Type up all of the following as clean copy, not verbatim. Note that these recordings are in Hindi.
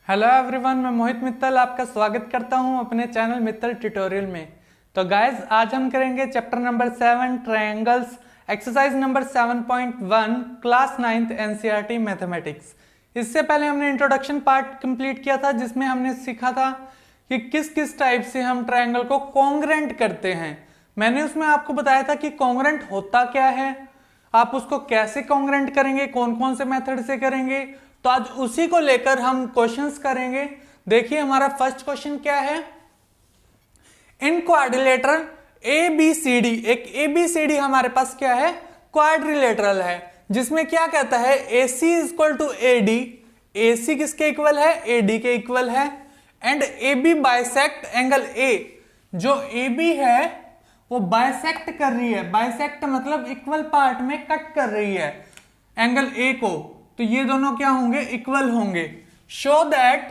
हेलो एवरीवन, मैं मोहित मित्तल आपका स्वागत करता हूं अपने चैनल मित्तल ट्यूटोरियल में। तो गाइज आज हम करेंगे chapter number 7 triangles, exercise number 7.1 class 9th NCERT mathematics. इससे पहले हमने इंट्रोडक्शन पार्ट कंप्लीट किया था जिसमें हमने सीखा था कि किस किस टाइप से हम ट्रायंगल को कॉन्ग्रेंट करते हैं। मैंने उसमें आपको बताया था कि कॉन्ग्रेंट होता क्या है, आप उसको कैसे कॉन्ग्रेंट करेंगे, कौन कौन से मेथड से करेंगे। तो आज उसी को लेकर हम क्वेश्चंस करेंगे। देखिए हमारा फर्स्ट क्वेश्चन क्या है। इन क्वाड्रिलेटरल ABCD, एक ABCD हमारे पास क्या है, क्वाड्रिलेटरल है, जिसमें क्या कहता है AC equal to AD, AC किसके इक्वल है, AD के इक्वल है, and AB bisect angle A, जो AB है वो बाइसेक्ट कर रही है, बाइसेक्ट मतलब इक्वल पार्ट में कट कर रही है एंगल A को, तो ये दोनों क्या होंगे, इक्वल होंगे। शो दैट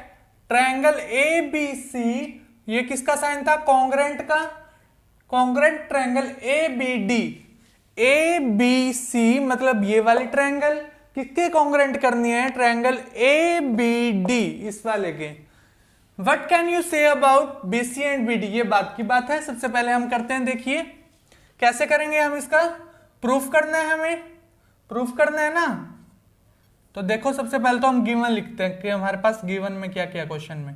ट्रायंगल ABC, ये किसका साइन था, कॉन्ग्रेंट का, कॉन्ग्रेंट ट्रायंगल ABD, ABC मतलब ये वाली ट्रायंगल किसके कॉन्ग्रेंट करनी है, ट्रायंगल ABD, इस वाले के। What can you say about BC and BD, ये बात की बात है। सबसे पहले हम करते हैं, देखिए कैसे करेंगे हम इसका, प्रूफ करना है, हमें प्रूफ करना है ना। तो देखो सबसे पहले तो हम गिवन लिखते हैं कि हमारे पास गिवन में क्या क्या, क्वेश्चन में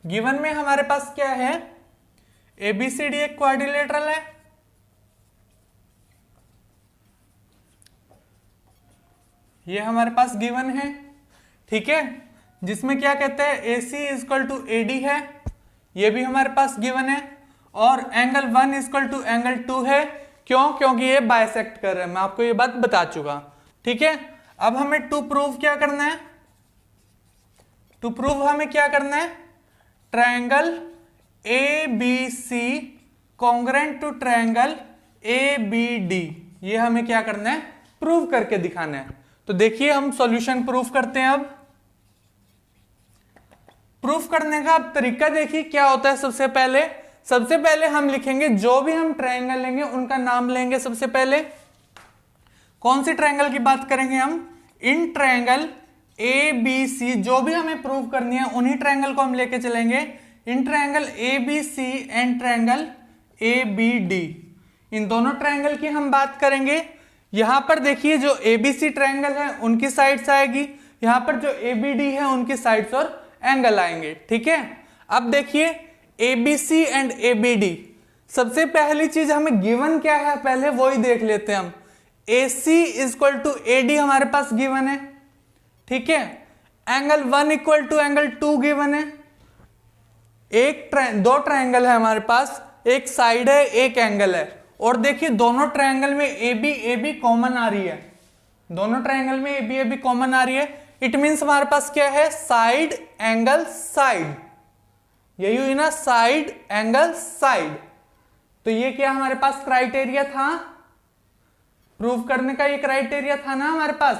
गिवन में हमारे पास क्या है, ABCD एक क्वाड्रिलेटरल है, ये हमारे पास गिवन है, ठीक है, जिसमें क्या कहते हैं AC इक्वल टू AD है, ये भी हमारे पास गिवन है, और एंगल 1 इक्वल टू एंगल 2 है। क्यों, क्योंकि ये बाइसेक्ट कर रहे हैं, मैं आपको ये बात बता चुका, ठीक है। अब हमें टू प्रूव क्या करना है, टू प्रूव हमें क्या करना है, triangle ABC congruent to triangle ABD, ये हमें क्या करना है, प्रूव करके दिखाना है। तो देखिए हम सॉल्यूशन प्रूफ करते हैं। अब प्रूफ करने का तरीका देखिए क्या होता है। सबसे पहले हम लिखेंगे, जो भी हम ट्रायंगल लेंगे उनका नाम लेंगे। सबसे पहले कौन सी ट्रायंगल की बात करेंगे हम, इन ट्रायंगल ABC, जो भी हमें प्रूव करनी है उन्हीं ट्रायंगल को हम लेके चलेंगे। In triangle ABC and triangle ABD, इन दोनों ट्रायंगल की हम बात करेंगे। यहां पर देखिए जो ABC ट्रायंगल है उनकी साइड्स आएगी, यहां पर जो ABD है उनकी साइड्स और एंगल आएंगे, ठीक है। अब देखिए ABC एंड ABD, सबसे पहली चीज हमें गिवन क्या है पहले वो ही देख लेते हैं हम। AC इक्वल टू AD हमारे पास गिवन है, ठीक है। Angle 1 equal to angle 2 given है। दो ट्रायंगल है हमारे पास, एक साइड है एक एंगल है, और देखिए दोनों ट्रायंगल में AB कॉमन आ रही है, दोनों ट्रायंगल में AB कॉमन आ रही है। इट मींस हमारे पास क्या है, साइड एंगल साइड, यही हुई ना, साइड एंगल साइड। तो ये क्या हमारे पास क्राइटेरिया था, प्रूफ करने का ये क्राइटेरिया था ना हमारे पास।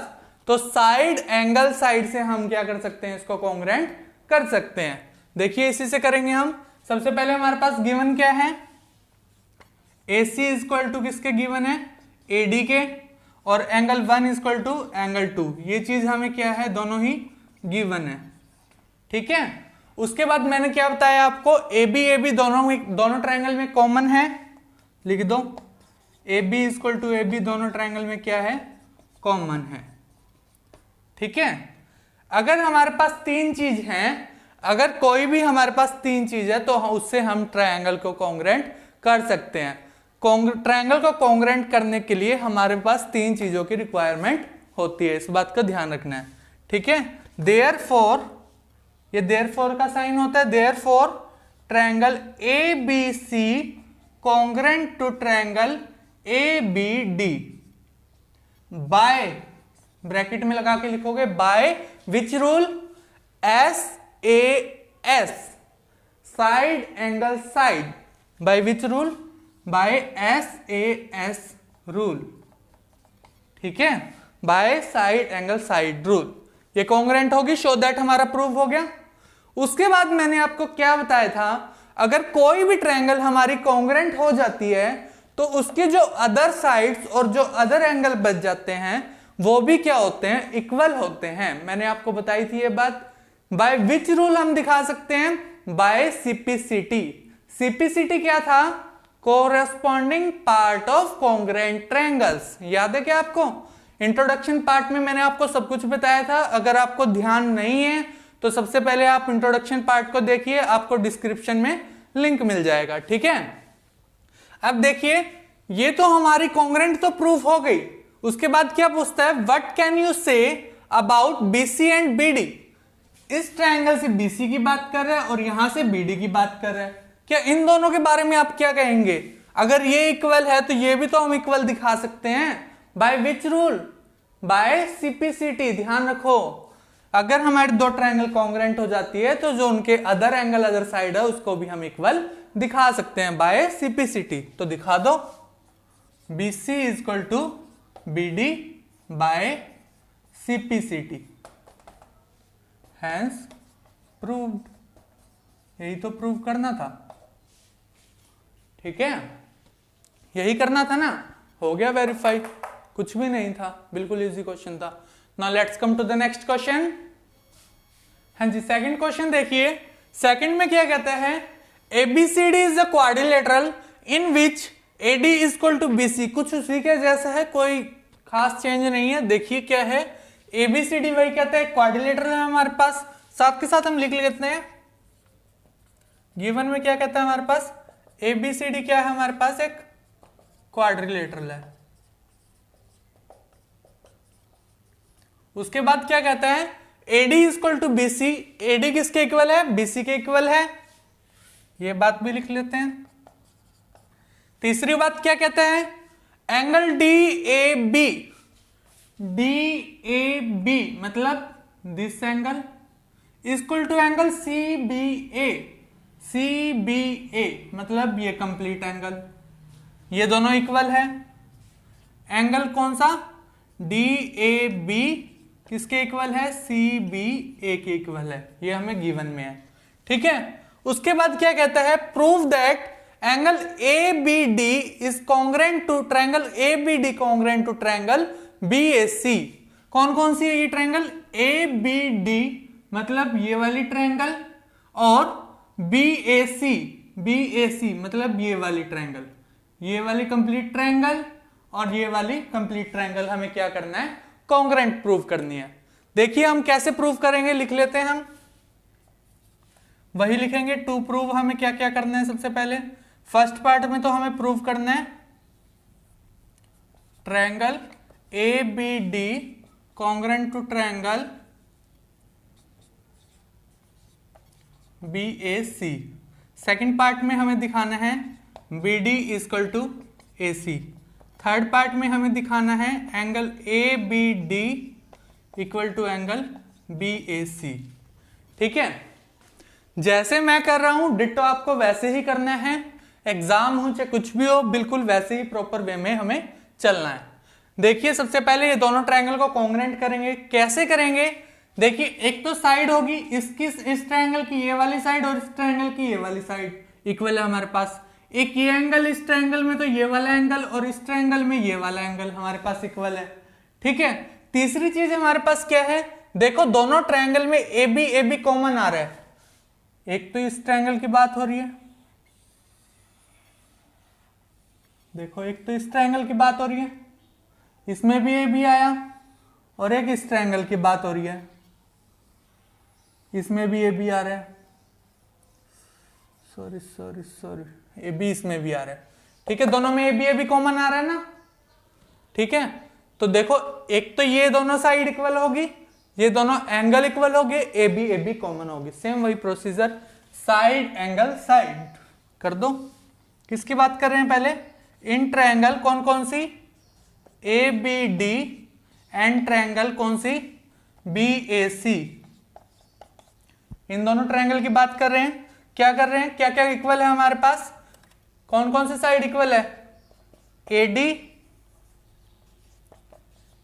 तो साइड एंगल साइड से हम क्या कर सकते हैं, इसको कॉन्ग्रेंट कर सकते हैं। देखिए इसी से करेंगे हम। सबसे पहले हमारे पास गिवन क्या है, AC इक्वल टू किसके गिवन है, AD के, और एंगल 1 इक्वल टू एंगल 2, ये चीज हमें क्या है, दोनों ही गिवन है, ठीक है। उसके बाद मैंने क्या बताया आपको, AB दोनों ट्रायंगल में कॉमन है, लिख दो AB इक्वल टू AB दोनों ट्रायंगल में क्या है, कॉमन है, ठीक है। अगर हमारे पास तीन चीज हैं, अगर कोई भी हमारे पास तीन चीज है तो उससे हम ट्रायंगल को कॉन्ग्रेंट कर सकते हैं। ट्रायंगल को कॉन्ग्रेंट करने के लिए हमारे पास तीन चीजों की रिक्वायरमेंट होती है, इस बात का ध्यान रखना है, ठीक है। देयरफॉर, ये देयरफॉर का साइन होता है, therefore triangle ABC congruent to triangle ABD by, bracket में लगा के लिखोगे, by which rule, SAS, side angle side, by which rule, by SAS rule, ठीक है, by side angle side rule, ये कॉन्ग्रेंट होगी। शो दैट हमारा प्रूफ हो गया। उसके बाद मैंने आपको क्या बताया था, अगर कोई भी ट्रायंगल हमारी कॉन्ग्रेंट हो जाती है तो उसके जो अदर साइड्स और जो अदर एंगल बच जाते हैं वो भी क्या होते हैं, इक्वल होते हैं। मैंने आपको बताई थी ये बात, बाय विच रूल हम दिखा सकते हैं? Bye CPCT. सीपीसीटी क्या था? Corresponding part of congruent triangles. याद है क्या आपको? इंट्रोडक्शन पार्ट में मैंने आपको सब कुछ बताया था। अगर आपको ध्यान नहीं है तो सबसे पहले आप इंट्रोडक्शन पार्ट को देखिए, आपको डिस्क्रिप्शन में लिंक मिल जाएगा। ठीक है, अब देखिए, ये तो हमारी कॉन्ग्रुएंट तो प्रूफ हो गई। उसके बाद क्या पूछता है? What can you say about BC and BD. इस ट्रायंगल से बीसी की बात कर रहा है और यहां से बीडी की बात कर रहा है। क्या इन दोनों के बारे में आप क्या कहेंगे? अगर ये इक्वल है तो ये भी तो हम इक्वल दिखा सकते हैं। By which rule? By CPCT. ध्यान रखो, अगर हमारे दो ट्रायंगल कॉन्ग्रुएंट हो जाती है तो जो उनके अदर एंगल अदर साइड है उसको भी हम इक्वल दिखा सकते हैं बाय सीपीसीटी। तो दिखा दो, BC is equal to BD by CPCT, hence proved. यही तो प्रूव करना था। ठीक है, यही करना था ना, हो गया वेरीफाई, कुछ भी नहीं था, बिल्कुल इजी क्वेश्चन था। Now let's come to the next question. हाँ जी, सेकंड क्वेश्चन देखिए। सेकंड में क्या कहता है? ABCD is a quadrilateral in which AD is equal to BC। कुछ उसी के जैसा है, कोई खास चेंज नहीं है। देखिए क्या है, ABCD वही कहता है, क्वाड्रिलेटरल है हमारे पास। साथ के साथ हम लिख लेते हैं, गिवन में क्या कहता है हमारे पास? ABCD क्या है हमारे पास? एक क्वाड्रिलेटरल है। उसके बाद क्या कहता है? AD is equal to BC। AD किसके इक्वल है? BC के इक्वल है। ये बात भी लिख लेते हैं। तीसरी बात क्या कहता है? एंगल DAB, DAB मतलब this angle equal to angle CBA, CBA मतलब ये कंप्लीट एंगल। ये दोनों इक्वल है। एंगल कौन सा? DAB किसके इक्वल है? CBA के इक्वल है। ये हमें गिवन में है। ठीक है, उसके बाद क्या कहता है? Prove that angle ABD is congruent to triangle ABD congruent to triangle BAC। कौन कौन सी है ये ट्रायंगल? ABD मतलब ये वाली ट्रायंगल, और BAC, BAC मतलब ये वाली ट्रायंगल। ये वाली कंप्लीट ट्रायंगल और ये वाली कंप्लीट ट्रायंगल हमें क्या करना है? कॉन्ग्रुएंट प्रूव करनी है। देखिए हम कैसे प्रूव करेंगे, लिख लेते हैं हम, वही लिखेंगे। टू प्रूव हमें क्या क्या करना है? सबसे पहले फर्स्ट पार्ट में तो हमें प्रूव करना है triangle ABD congruent to triangle BAC। Second part में हमें दिखाना है BD equal to AC। Third part में हमें दिखाना है angle ABD equal to angle BAC। ठीक है, जैसे मैं कर रहा हूं डिट्टो आपको वैसे ही करना है। एग्जाम हो चाहे कुछ भी हो, बिल्कुल वैसे ही प्रॉपर वे में हमें चलना है। देखिए सबसे पहले ये दोनों ट्रायंगल को कॉन्ग्रुएंट करेंगे। कैसे करेंगे? देखिए एक तो साइड होगी इसकी, इस ट्रायंगल की ये वाली साइड और इस ट्रायंगल की ये वाली साइड इक्वल है हमारे पास। एक ये एंगल, इस ट्रायंगल में तो ये वाला एंगल, और इस ट्रायंगल में ये वाला एंगल हमारे पास इक्वल है। ठीक है, तीसरी चीज हमारे पास क्या है? देखो दोनों ट्रायंगल में AB कॉमन आ रहा है। एक तो इस ट्रायंगल की बात हो रही है, देखो एक तो इस ट्रायंगल की बात हो रही है, इसमें भी AB आया, और एक इस ट्रायंगल की बात हो रही है, इसमें भी AB आ रहा है। सॉरी AB इसमें भी आ रहा है। ठीक है, दोनों में AB कॉमन आ रहा है ना। ठीक है, तो देखो एक तो ये दोनों साइड इक्वल होगी, ये दोनों एंगल इक्वल होंगे, AB कॉमन होगी। सेम वही प्रोसीजर, साइड एंगल साइड कर दो। किसकी बात कर रहे हैं पहले? इन ट्रायंगल कौन कौन सी? ABD एंड ट्रायंगल कौन सी? BAC। इन दोनों ट्रायंगल की बात कर रहे हैं। क्या कर रहे हैं? क्या क्या इक्वल है हमारे पास? कौन कौन सी साइड इक्वल है?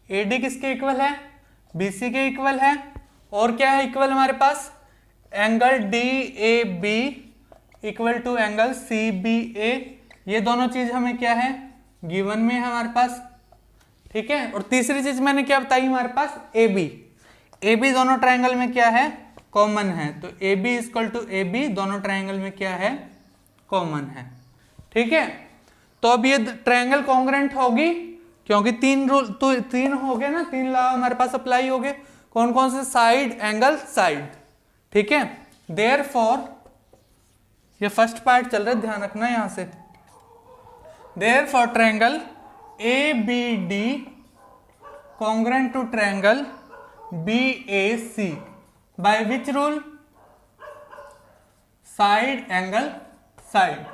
AD किसके इक्वल है? BC के इक्वल है। और क्या है इक्वल हमारे पास? Angle DAB equal to angle CBA। ये दोनों चीज हमें क्या है? गिवन में है हमारे पास। ठीक है, और तीसरी चीज मैंने क्या बताई हमारे पास? AB दोनों ट्रायंगल में क्या है? कॉमन है, तो A B equal to A B दोनों ट्रायंगल में क्या है, कॉमन है। ठीक है, तो अब ये ट्रायंगल कॉन्ग्रेंट होगी क्योंकि तीन रूल तो तीन हो गए ना, तीन लॉ हमारे पास अप्लाई हो गए। कौन कौन से, साइड, एंगल, साइड। ठीक है, देयरफॉर ये फर्स्ट पार्ट चल रहा है, ध्यान रखना यहां से। Therefore triangle A B D congruent to triangle B A C by which rule, side, angle, side.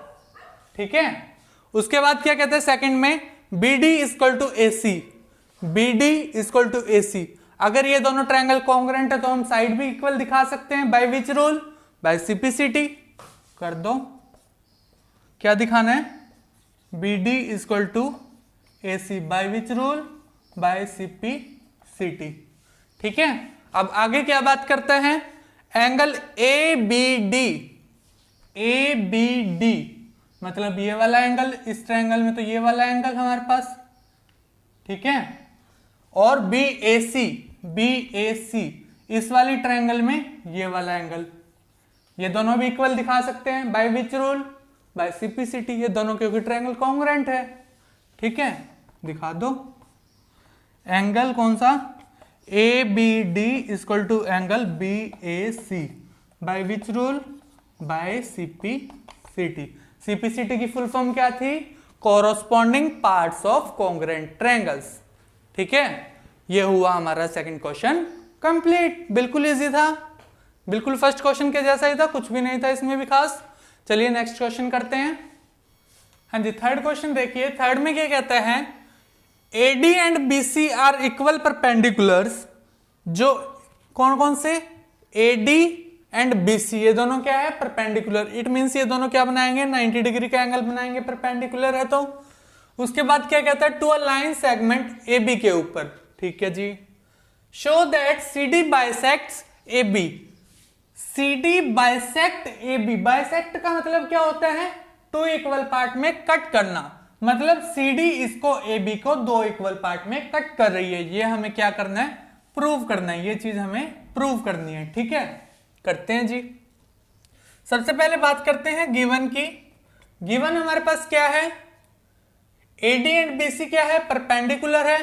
ठीक है, उसके बाद क्या कहते हैं सेकंड में, B D equal to A C, B D equal to A C. अगर ये दोनों ट्रायंगल कॉन्ग्रेंट है तो हम साइड भी इक्वल दिखा सकते हैं, by which rule, by CPCT. कर दो, क्या दिखाना है, B D equal to A C by which rule, by CPCT. ठीक है, अब आगे क्या बात करते हैं, angle A B D, A B D मतलब ये वाला एंगल, इस ट्रायंगल में तो ये वाला एंगल हमारे पास। ठीक है, और B A C, B A सी इस वाली ट्रायंगल में ये वाला एंगल, ये दोनों भी इक्वल दिखा सकते हैं, by which rule, by CPCT. ये दोनों क्योंकि ट्रायंगल कॉन्ग्रेंट है। ठीक है, दिखा दो एंगल कौन सा, A B D equal to angle B A C by which rule, by CPCT. CPCT की फुल फॉर्म क्या थी, corresponding parts of congruent triangles. ठीक है, ये हुआ हमारा सेकंड क्वेश्चन कंप्लीट। बिल्कुल इजी था, बिल्कुल फर्स्ट क्वेश्चन के जैसा ही था, कुछ भी नहीं था इसमें भी खास। चलिए नेक्स्ट क्वेश्चन करते हैं। हाँ जी, थर्ड क्वेश्चन देखिए। थर्ड में क्या कहते हैं, AD and BC are equal perpendiculars. जो कौन कौन से, AD एंड BC ये दोनों क्या है, परपेंडिकुलर। इट मींस ये दोनों क्या बनाएंगे, 90 डिग्री का एंगल बनाएंगे, परपेंडिकुलर है तो। उसके बाद क्या कहता है, to a line segment AB के ऊपर। ठीक है जी, show that CD bisects AB, CD bisect AB। Bisect का मतलब क्या होता है, टू इक्वल पार्ट में कट करना। मतलब CD इसको AB को दो इक्वल पार्ट में कट कर रही है। ये हमें क्या करना है, प्रूव करना है, ये चीज हमें प्रूव करनी है। ठीक है, करते हैं जी। सबसे पहले बात करते हैं गिवन की। गिवन हमारे पास क्या है, AD एंड BC क्या है, परपेंडिकुलर है,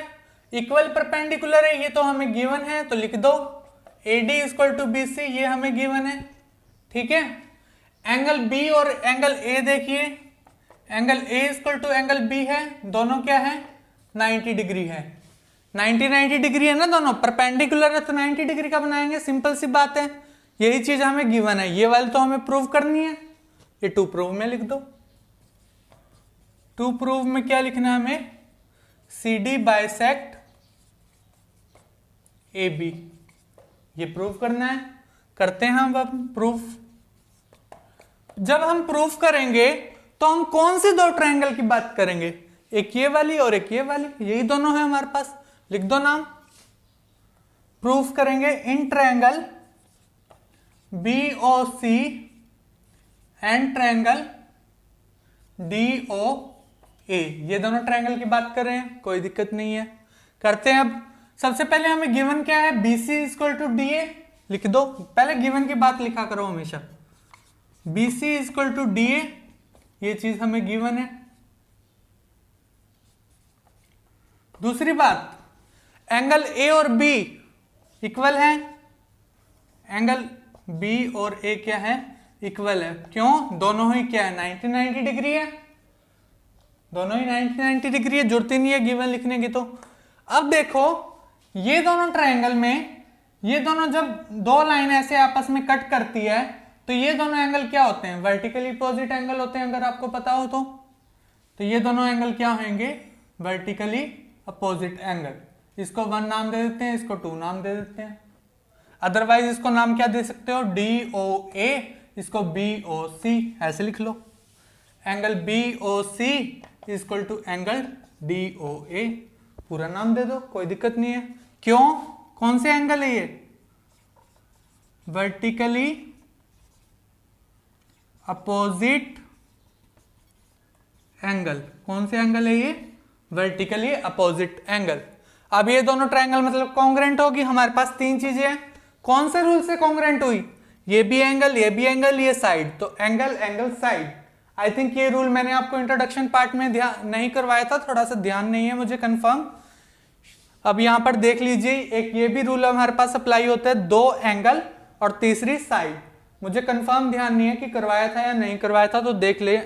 इक्वल परपेंडिकुलर है, ये तो हमें गिवन है, तो लिख दो AD इक्वल टू BC, ये हमें गिवन है। ठीक है, एंगल B और एंगल A देखिए, angle A equal to angle B है, दोनों क्या है, 90 डिग्री है। 90 डिग्री है ना, दोनों परपेंडिकुलर है तो 90 डिग्री का बनाएंगे, सिंपल सी बात है। यही चीज हमें गिवन है, ये वाली तो हमें प्रूव करनी है, ये टू प्रूव में लिख दो। टू प्रूव में क्या लिखना है हमें, CD बाइसेक्ट AB, ये प्रूव करना है। करते हैं हम अब प्रूफ। जब हम प्रूफ करेंगे तो हम कौन से दो ट्रायंगल की बात करेंगे, एक ये वाली और एक ये वाली, यही दोनों है हमारे पास, लिख दो नाम। प्रूफ करेंगे in triangle BOC and triangle DOA, ये दोनों ट्रायंगल की बात कर रहे हैं, कोई दिक्कत नहीं है। करते हैं अब। सबसे पहले हमें गिवन क्या है, BC इक्वल टू DA, लिख दो। पहले गिवन की बात लिखा करो हमेशा, BC इक्वल टू DA, ये चीज हमें गिवन है। दूसरी बात, एंगल A और B इक्वल है, एंगल B और A क्या है, इक्वल है। क्यों, दोनों ही क्या है, 90 डिग्री है, दोनों ही 90 डिग्री है, जरूरत ही नहीं है गिवन लिखने की। तो अब देखो, ये दोनों ट्रायंगल में, ये दोनों जब दो लाइन ऐसे आपस में कट करती है तो ये दोनों एंगल क्या होते हैं, वर्टिकली अपोजिट एंगल होते हैं, अगर आपको पता हो तो ये दोनों एंगल क्या होंगे, वर्टिकली अपोजिट एंगल। इसको 1 नाम दे देते हैं, इसको 2 नाम दे देते हैं। अदरवाइज इसको नाम क्या दे सकते हो, DOA, इसको BOC, ऐसे लिख लो। Angle BOC equal to angle DOA, पूरा नाम दे दो, कोई दिक्कत नहीं है। क्यों, कौन से एंगल है ये, वर्टिकली अपोजिट एंगल। कौन से एंगल है ये, वर्टिकली अपोजिट एंगल। अब ये दोनों ट्रायंगल मतलब कॉन्ग्रेंट होगी। हमारे पास 3 चीजें हैं, कौन से रूल से कॉन्ग्रेंट हुई? ये भी एंगल, ये भी एंगल, ये साइड, तो angle angle side. I think ये रूल मैंने आपको इंट्रोडक्शन पार्ट में ध्यान नहीं करवाया था, थोड़ा सा ध्यान नहीं है मुझे कंफर्म। अब यहां पर देख लीजिए, एक ये भी रूल हमारे पास अप्लाई होता है, दो एंगल और तीसरी साइड। मुझे कंफर्म ध्यान नहीं है कि करवाया था या नहीं करवाया था, तो देख ले,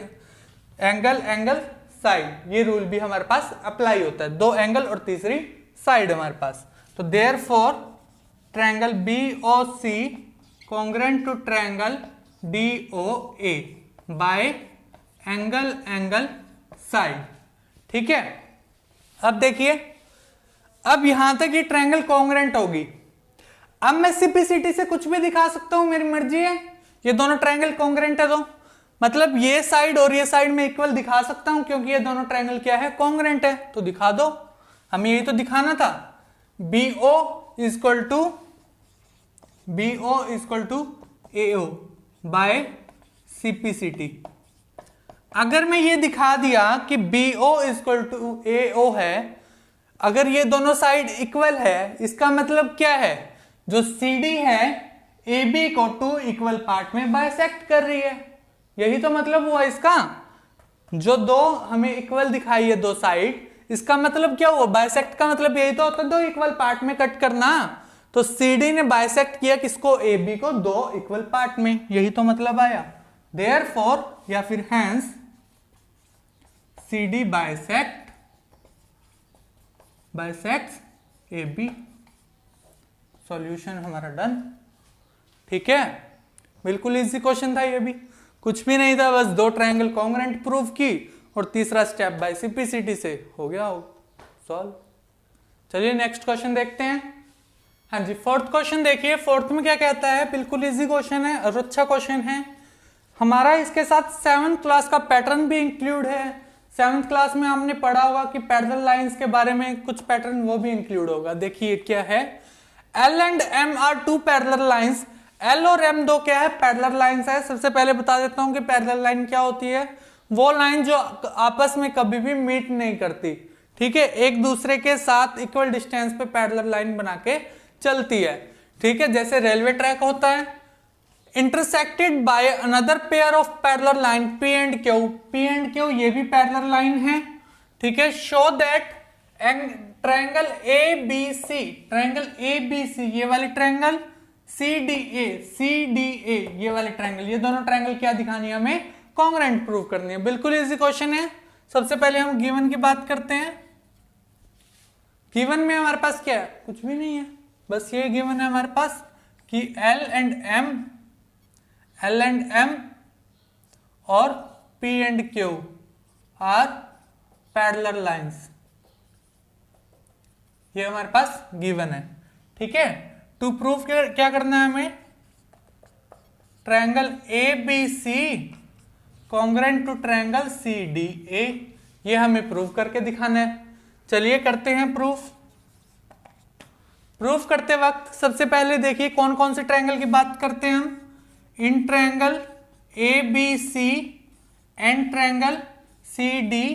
एंगल एंगल साइड, ये रूल भी हमारे पास अप्लाई होता है, दो एंगल और तीसरी साइड हमारे पास। तो therefore triangle BOC congruent to triangle DOA by angle angle side. ठीक है, अब देखिए, अब यहां तक ये ट्रायंगल कॉन्ग्रेंट होगी। अब मैं CPCT से कुछ भी दिखा सकता हूं, मेरी मर्जी है। ये दोनों ट्रायंगल कॉन्ग्रेंट है, तो मतलब ये साइड और ये साइड में इक्वल दिखा सकता हूं, क्योंकि ये दोनों ट्रायंगल क्या है, कॉन्ग्रेंट है। तो दिखा दो, हमें यही तो दिखाना था। BO equal to AO by CPCT। अगर मैं ये दिखा दिया कि BO इक्वल टू AO है, अगर ये दोनों साइड इक्वल है, इसका मतलब क्या है, जो CD है AB को टू इक्वल पार्ट में बाइसेक्ट कर रही है। यही तो मतलब हुआ इसका। जो दो हमें इक्वल दिखाई है दो साइड, इसका मतलब क्या हुआ, बाइसेक्ट का मतलब यही तो होता है, दो इक्वल पार्ट में कट करना। तो CD ने बाइसेक्ट किया किसको, AB को, दो इक्वल पार्ट में, यही तो मतलब आया। देयरफॉर या फिर hence CD bisects AB। Solution हमारा डन। ठीक है, बिल्कुल इजी क्वेश्चन था, ये भी कुछ भी नहीं था, बस दो ट्रायंगल कॉन्ग्रेंट प्रूव की और तीसरा स्टेप बाय CPCT से हो गया सॉल्व। चलिए नेक्स्ट क्वेश्चन देखते हैं। हाँ जी, फोर्थ क्वेश्चन देखिए। फोर्थ में क्या कहता है, बिल्कुल इजी क्वेश्चन है और अच्छा क्वेश्चन है हमारा। इसके साथ 7th क्लास का पैटर्न भी इंक्लूड है। 7th क्लास में हमने पढ़ा होगा कि पैरेलल लाइंस के बारे में कुछ पैटर्न, वो भी इंक्लूड होगा। देखिए क्या है, L and M are two parallel lines. L और M दो क्या है, पैरेलल लाइंस है। सबसे पहले बता देता हूं कि पैरेलल लाइन क्या होती है। वो लाइन जो आपस में कभी भी मीट नहीं करती, ठीक है, एक दूसरे के साथ इक्वल डिस्टेंस पे पैरेलल लाइन बना के चलती है। ठीक है, जैसे रेलवे ट्रैक होता है, intersected by another pair of parallel line P and Q। P and Q ये भी पैरेलल लाइन है। ठीक है, शो दैट ट्रायंगल ABC, ये वाली ट्रायंगल CDA ये वाले ट्रायंगल, ये दोनों ट्रायंगल क्या दिखानी है हमें, कॉन्ग्रेंट प्रूव करनी है। बिल्कुल इजी क्वेश्चन है। सबसे पहले हम गिवन की बात करते हैं। गिवन में हमारे पास क्या है, कुछ भी नहीं है, बस ये गिवन है हमारे पास कि L एंड M और P and Q are parallel lines, ये हमारे पास गिवन है। ठीक है, टू प्रूफ क्या करना है हमें, triangle ABC congruent to triangle CDA, ये हमें प्रूव करके दिखाना है। चलिए करते हैं प्रूफ। प्रूफ करते वक्त सबसे पहले देखिए कौन कौन से ट्रायंगल की बात करते हैं हम। In triangle ABC and triangle CDA,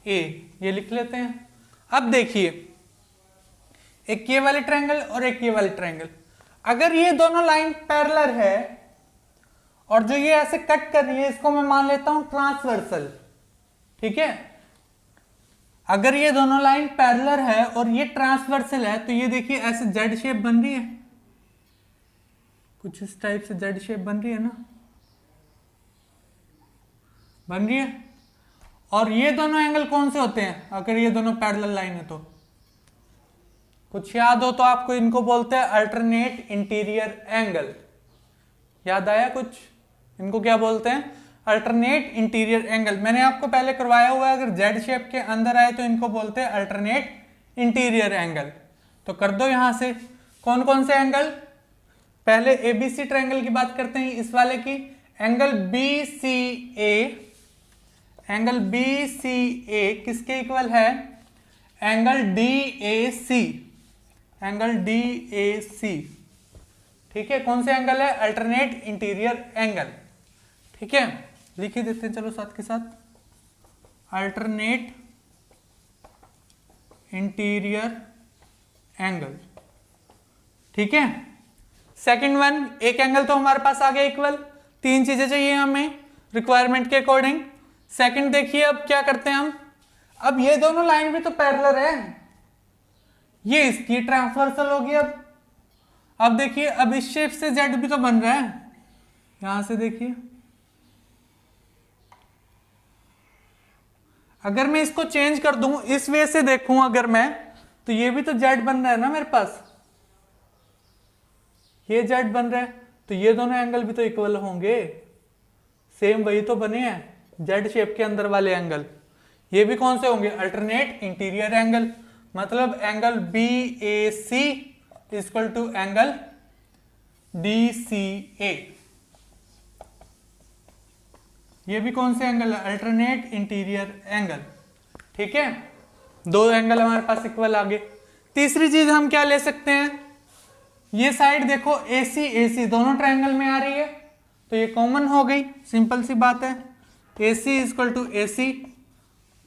ये लिख लेते हैं। अब देखिए, एक ये वाले ट्रायंगल और एक ये वाले ट्रायंगल, अगर ये दोनों लाइन पैरेलल है और जो ये ऐसे कट कर रही है, इसको मैं मान लेता हूं ट्रांसवर्सल। ठीक है, अगर ये दोनों लाइन पैरेलल है और ये ट्रांसवर्सल है, तो ये देखिए ऐसे जेड शेप बन रही है, कुछ इस टाइप से जेड शेप बन रही है ना, बन रही है। और ये दोनों एंगल कौन से होते हैं, अगर ये दोनों पैरेलल लाइन है तो कुछ याद हो तो आपको इनको बोलते हैं अल्टरनेट इंटीरियर एंगल। याद आया कुछ, इनको क्या बोलते हैं, अल्टरनेट इंटीरियर एंगल। मैंने आपको पहले करवाया हुआ है, अगर जेड शेप के अंदर आए तो इनको बोलते हैं अल्टरनेट इंटीरियर एंगल। तो कर दो यहां से कौन कौन से एंगल। पहले ABC ट्रायंगल की बात करते हैं, इस वाले की, एंगल BCA किसके इक्वल है, एंगल DAC। ठीक है, कौन से एंगल है, अल्टरनेट इंटीरियर एंगल। ठीक है, लिख ही देते हैं चलो साथ के साथ, अल्टरनेट इंटीरियर एंगल। ठीक है, सेकंड वन, एक एंगल तो हमारे पास आ गया इक्वल, तीन चीजें चाहिए हमें रिक्वायरमेंट के अकॉर्डिंग। सेकंड देखिए अब क्या करते हैं हम, अब ये दोनों लाइन भी तो पैरेलल है, ये इसकी ट्रांसवर्सल होगी। अब देखिए अब इस शेप से जेड भी तो बन रहा है, यहां से देखिए अगर मैं इसको चेंज कर दूं, इस वे से देखूं अगर मैं, तो ये भी तो जेड बन रहा है ना मेरे पास, ये जेड बन रहा है, तो ये दोनों एंगल भी तो इक्वल होंगे, सेम वही तो बने हैं जेड शेप के अंदर वाले एंगल। ये भी कौन से होंगे, अल्टरनेट इंटीरियर एंगल, मतलब angle B A C equal to angle D C A. ये भी कौन से एंगल है, अल्टरनेट इंटीरियर एंगल। ठीक है, दो एंगल हमारे पास इक्वल आ गए। तीसरी चीज हम क्या ले सकते हैं, ये साइड देखो AC AC दोनों ट्रायंगल में आ रही है, तो ये कॉमन हो गई, सिंपल सी बात है, AC equal to AC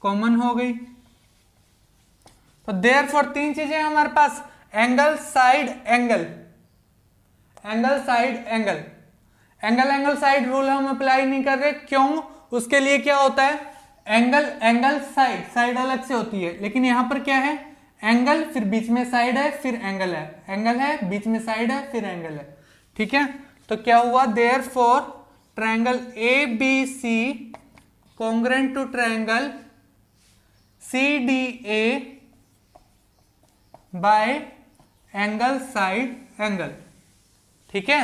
common हो गई। तो देयरफॉर तीन चीजें हमारे पास, angle side angle, angle side angle, angle side rule हम अप्लाई नहीं कर रहे, क्यों, उसके लिए क्या होता है, एंगल साइड, साइड अलग से होती है, लेकिन यहां पर क्या है, एंगल फिर बीच में साइड है फिर एंगल है, एंगल है बीच में साइड है फिर एंगल है। ठीक है, तो क्या हुआ, therefore triangle ABC congruent to triangle CDA by angle side angle. ठीक है,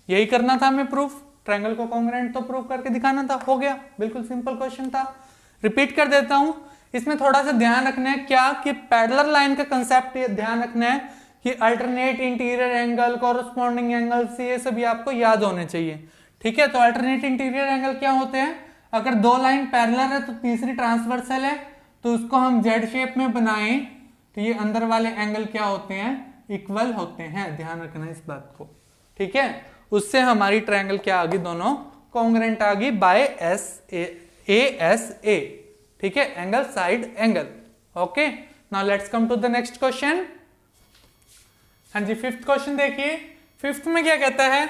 यही करना था हमें प्रूफ, ट्रायंगल को कॉन्ग्रुएंट तो प्रूफ करके दिखाना था, हो गया, बिल्कुल सिंपल क्वेश्चन था। रिपीट कर देता हूं, इसमें थोड़ा सा ध्यान रखना है क्या, कि पैरेलल लाइन का कंसेप्ट ध्यान रखना है कि alternate interior angle, corresponding angles, ये सभी आपको याद होने चाहिए। ठीक है, तो अल्टरनेट इंटीरियर एंगल क्या होते हैं, अगर दो लाइन पैरेलल है तो तीसरी ट्रांसवर्सल है, तो उसको हम जेड शेप में बनाएं तो ये अंदर वाले एंगल क्या होते हैं, इक्वल होते हैं, ध्यान रखना इस बात को। ठीक है, उससे हमारी ट्रायंगल क्या आ गई, दोनों कॉन्ग्रुएंट आ गई बाय ASA। ठीक है, angle side angle. Okay, now let's come to the next question. हाँ जी, फिफ्थ क्वेश्चन देखिए, फिफ्थ में क्या कहता है,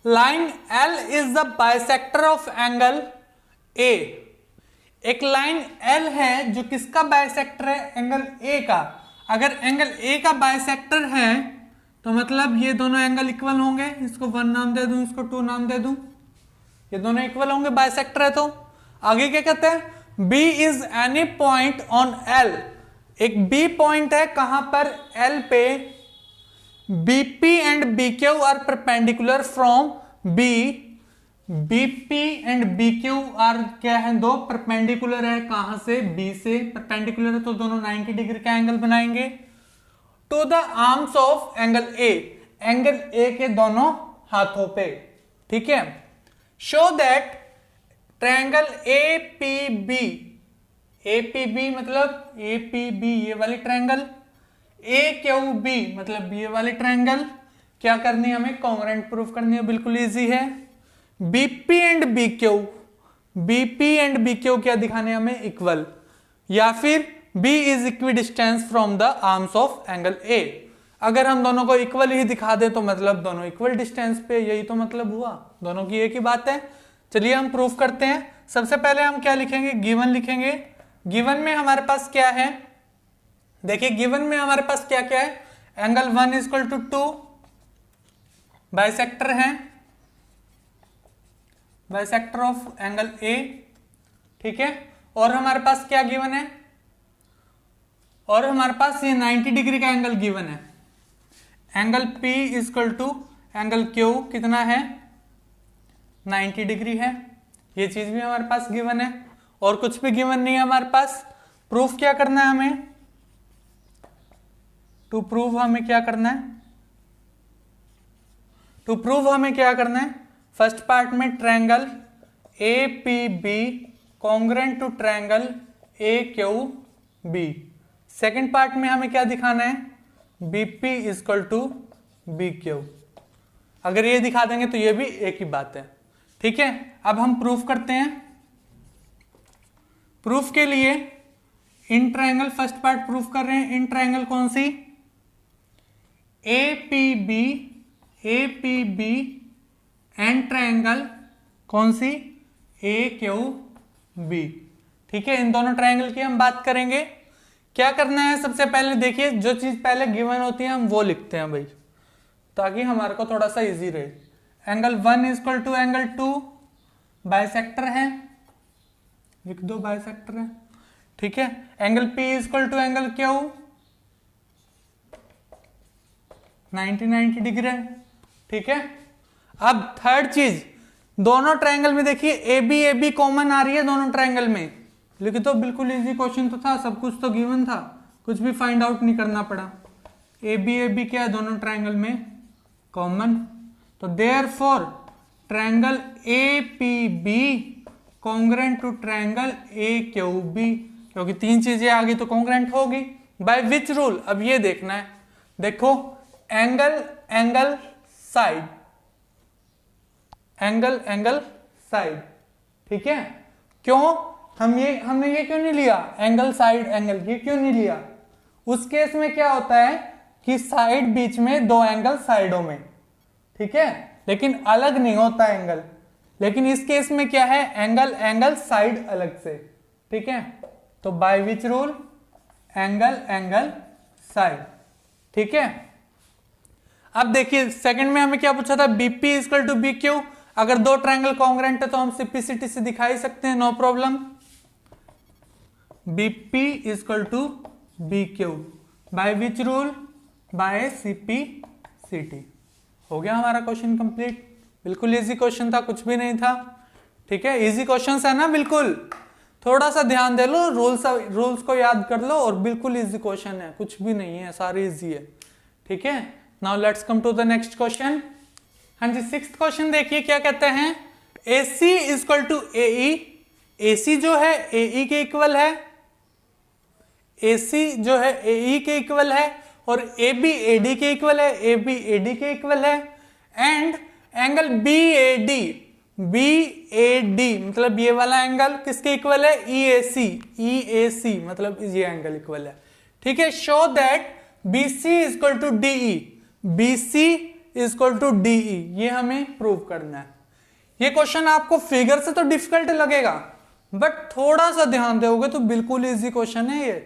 line L is the bisector of angle A। एक लाइन L है जो किसका बाइसेक्टर है, एंगल A का। अगर एंगल A का बाइसेक्टर है तो मतलब ये दोनों एंगल इक्वल होंगे, इसको 1 नाम दे दूं, इसको 2 नाम दे दूं, ये दोनों इक्वल होंगे, बाइसेक्टर है। तो आगे क्या कहते हैं, B is any point on L, एक B पॉइंट है कहां पर, L पे, BP and BQ are perpendicular from B, BP and BQ are क्या है, दो परपेंडिकुलर है, कहां से, B से परपेंडिकुलर है, तो दोनों 90 डिग्री का एंगल बनाएंगे। To the arms of angle A, angle A के दोनों हाथों पे। ठीक है, शो दैट ट्रायंगल APB मतलब APB ये वाली ट्रायंगल, AQB मतलब ये वाली ट्रायंगल क्या करनी है, हमें कॉन्ग्रुएंट प्रूफ करनी है, बिल्कुल इजी है। BP एंड BQ क्या दिखाने हमें, इक्वल, या फिर B is equi distance from the arms of angle A। अगर हम दोनों को इक्वल ही दिखा दे तो मतलब दोनों इक्वल डिस्टेंस पे, यही तो मतलब हुआ, दोनों की एक ही बात है। चलिए हम प्रूफ करते हैं। सबसे पहले हम क्या लिखेंगे, गिवन लिखेंगे। गिवन में हमारे पास क्या है, देखिए गिवन में हमारे पास क्या क्या है, एंगल 1 इक्वल टू 2, बाइसेक्टर है, बाइसेक्टर ऑफ एंगल A। ठीक है, और हमारे पास क्या गिवन है, और हमारे पास ये 90 डिग्री का एंगल गिवन है, angle P equal to angle Q कितना है, 90 डिग्री है, ये चीज भी हमारे पास गिवन है, और कुछ भी गिवन नहीं है हमारे पास। प्रूफ क्या करना है हमें, टू प्रूव हमें क्या करना है, टू प्रूव हमें क्या करना है, फर्स्ट पार्ट में triangle APB congruent to triangle AQB, second part में हमें क्या दिखाना है, BP इक्वल टू BQ। अगर ये दिखा देंगे तो ये भी एक ही बात है। ठीक है, अब हम प्रूफ करते हैं। प्रूफ के लिए in triangle, first part proof कर रहे हैं, इन ट्रायंगल कौन सी, APB एंड ट्रायंगल कौन सी AQB। ठीक है, इन दोनों ट्रायंगल की हम बात करेंगे। क्या करना है, सबसे पहले देखिए जो चीज पहले गिवन होती है हम वो लिखते हैं भाई, ताकि हमारे को थोड़ा सा इजी रहे। Angle 1 equal to angle 2 bisector है, लिख दो बाइसेक्टर है। ठीक है, angle P equal to angle Q 90 degree है। ठीक है, अब थर्ड चीज, दोनों ट्रायंगल में देखिए AB कॉमन आ रही है दोनों ट्रायंगल में, लिख दो। बिल्कुल इजी क्वेश्चन तो था, सब कुछ तो गिवन था, कुछ भी फाइंड आउट नहीं करना पड़ा। AB क्या है दोनों ट्रायंगल में कॉमन, तो therefore triangle APB congruent to triangle AQB, क्योंकि तीन चीजें आ गई तो कॉन्ग्रेंट होगी। बाय विच रूल, अब ये देखना है, देखो एंगल साइड, एंगल साइड। ठीक है, क्यों हमने ये क्यों नहीं लिया एंगल साइड एंगल, ये क्यों नहीं लिया? उस केस में क्या होता है कि साइड बीच में दो एंगल साइडों में, ठीक है, लेकिन अलग नहीं होता एंगल। लेकिन इस केस में क्या है, एंगल साइड अलग से। ठीक है, तो bye which rule, angle side. ठीक है, अब देखिए सेकंड में हमें क्या पूछा था, BP इक्वल टू BQ। अगर दो ट्रायंगल कॉन्ग्रेंट है तो हम सिंपलिसिटी से दिखा ही सकते हैं, no problem. BP equal to BQ by which rule, by CPCT। हो गया हमारा क्वेश्चन कंप्लीट। बिल्कुल इजी क्वेश्चन था, कुछ भी नहीं था। ठीक है, इजी क्वेश्चन है ना, बिल्कुल थोड़ा सा ध्यान दे लो, रूल्स को याद कर लो, और बिल्कुल इजी क्वेश्चन है, कुछ भी नहीं है, सारे इजी है। ठीक है, now let's come to the next question. हाँ जी, सिक्स्थ क्वेश्चन देखिए क्या कहते हैं, AC equal to AE। AC जो है AE के इक्वल है, AC जो है AE के इक्वल है, और AB AD के इक्वल है, AB AD के इक्वल है। एंड एंगल BAD मतलब ये वाला एंगल किसके इक्वल है, EAC मतलब ये एंगल इक्वल है। ठीक है, show that BC equal to DE, BC equal to DE, ये हमें प्रूव करना है। ये क्वेश्चन आपको फिगर से तो डिफिकल्ट लगेगा, बट थोड़ा सा ध्यान दोगे तो बिल्कुल इजी क्वेश्चन है ये।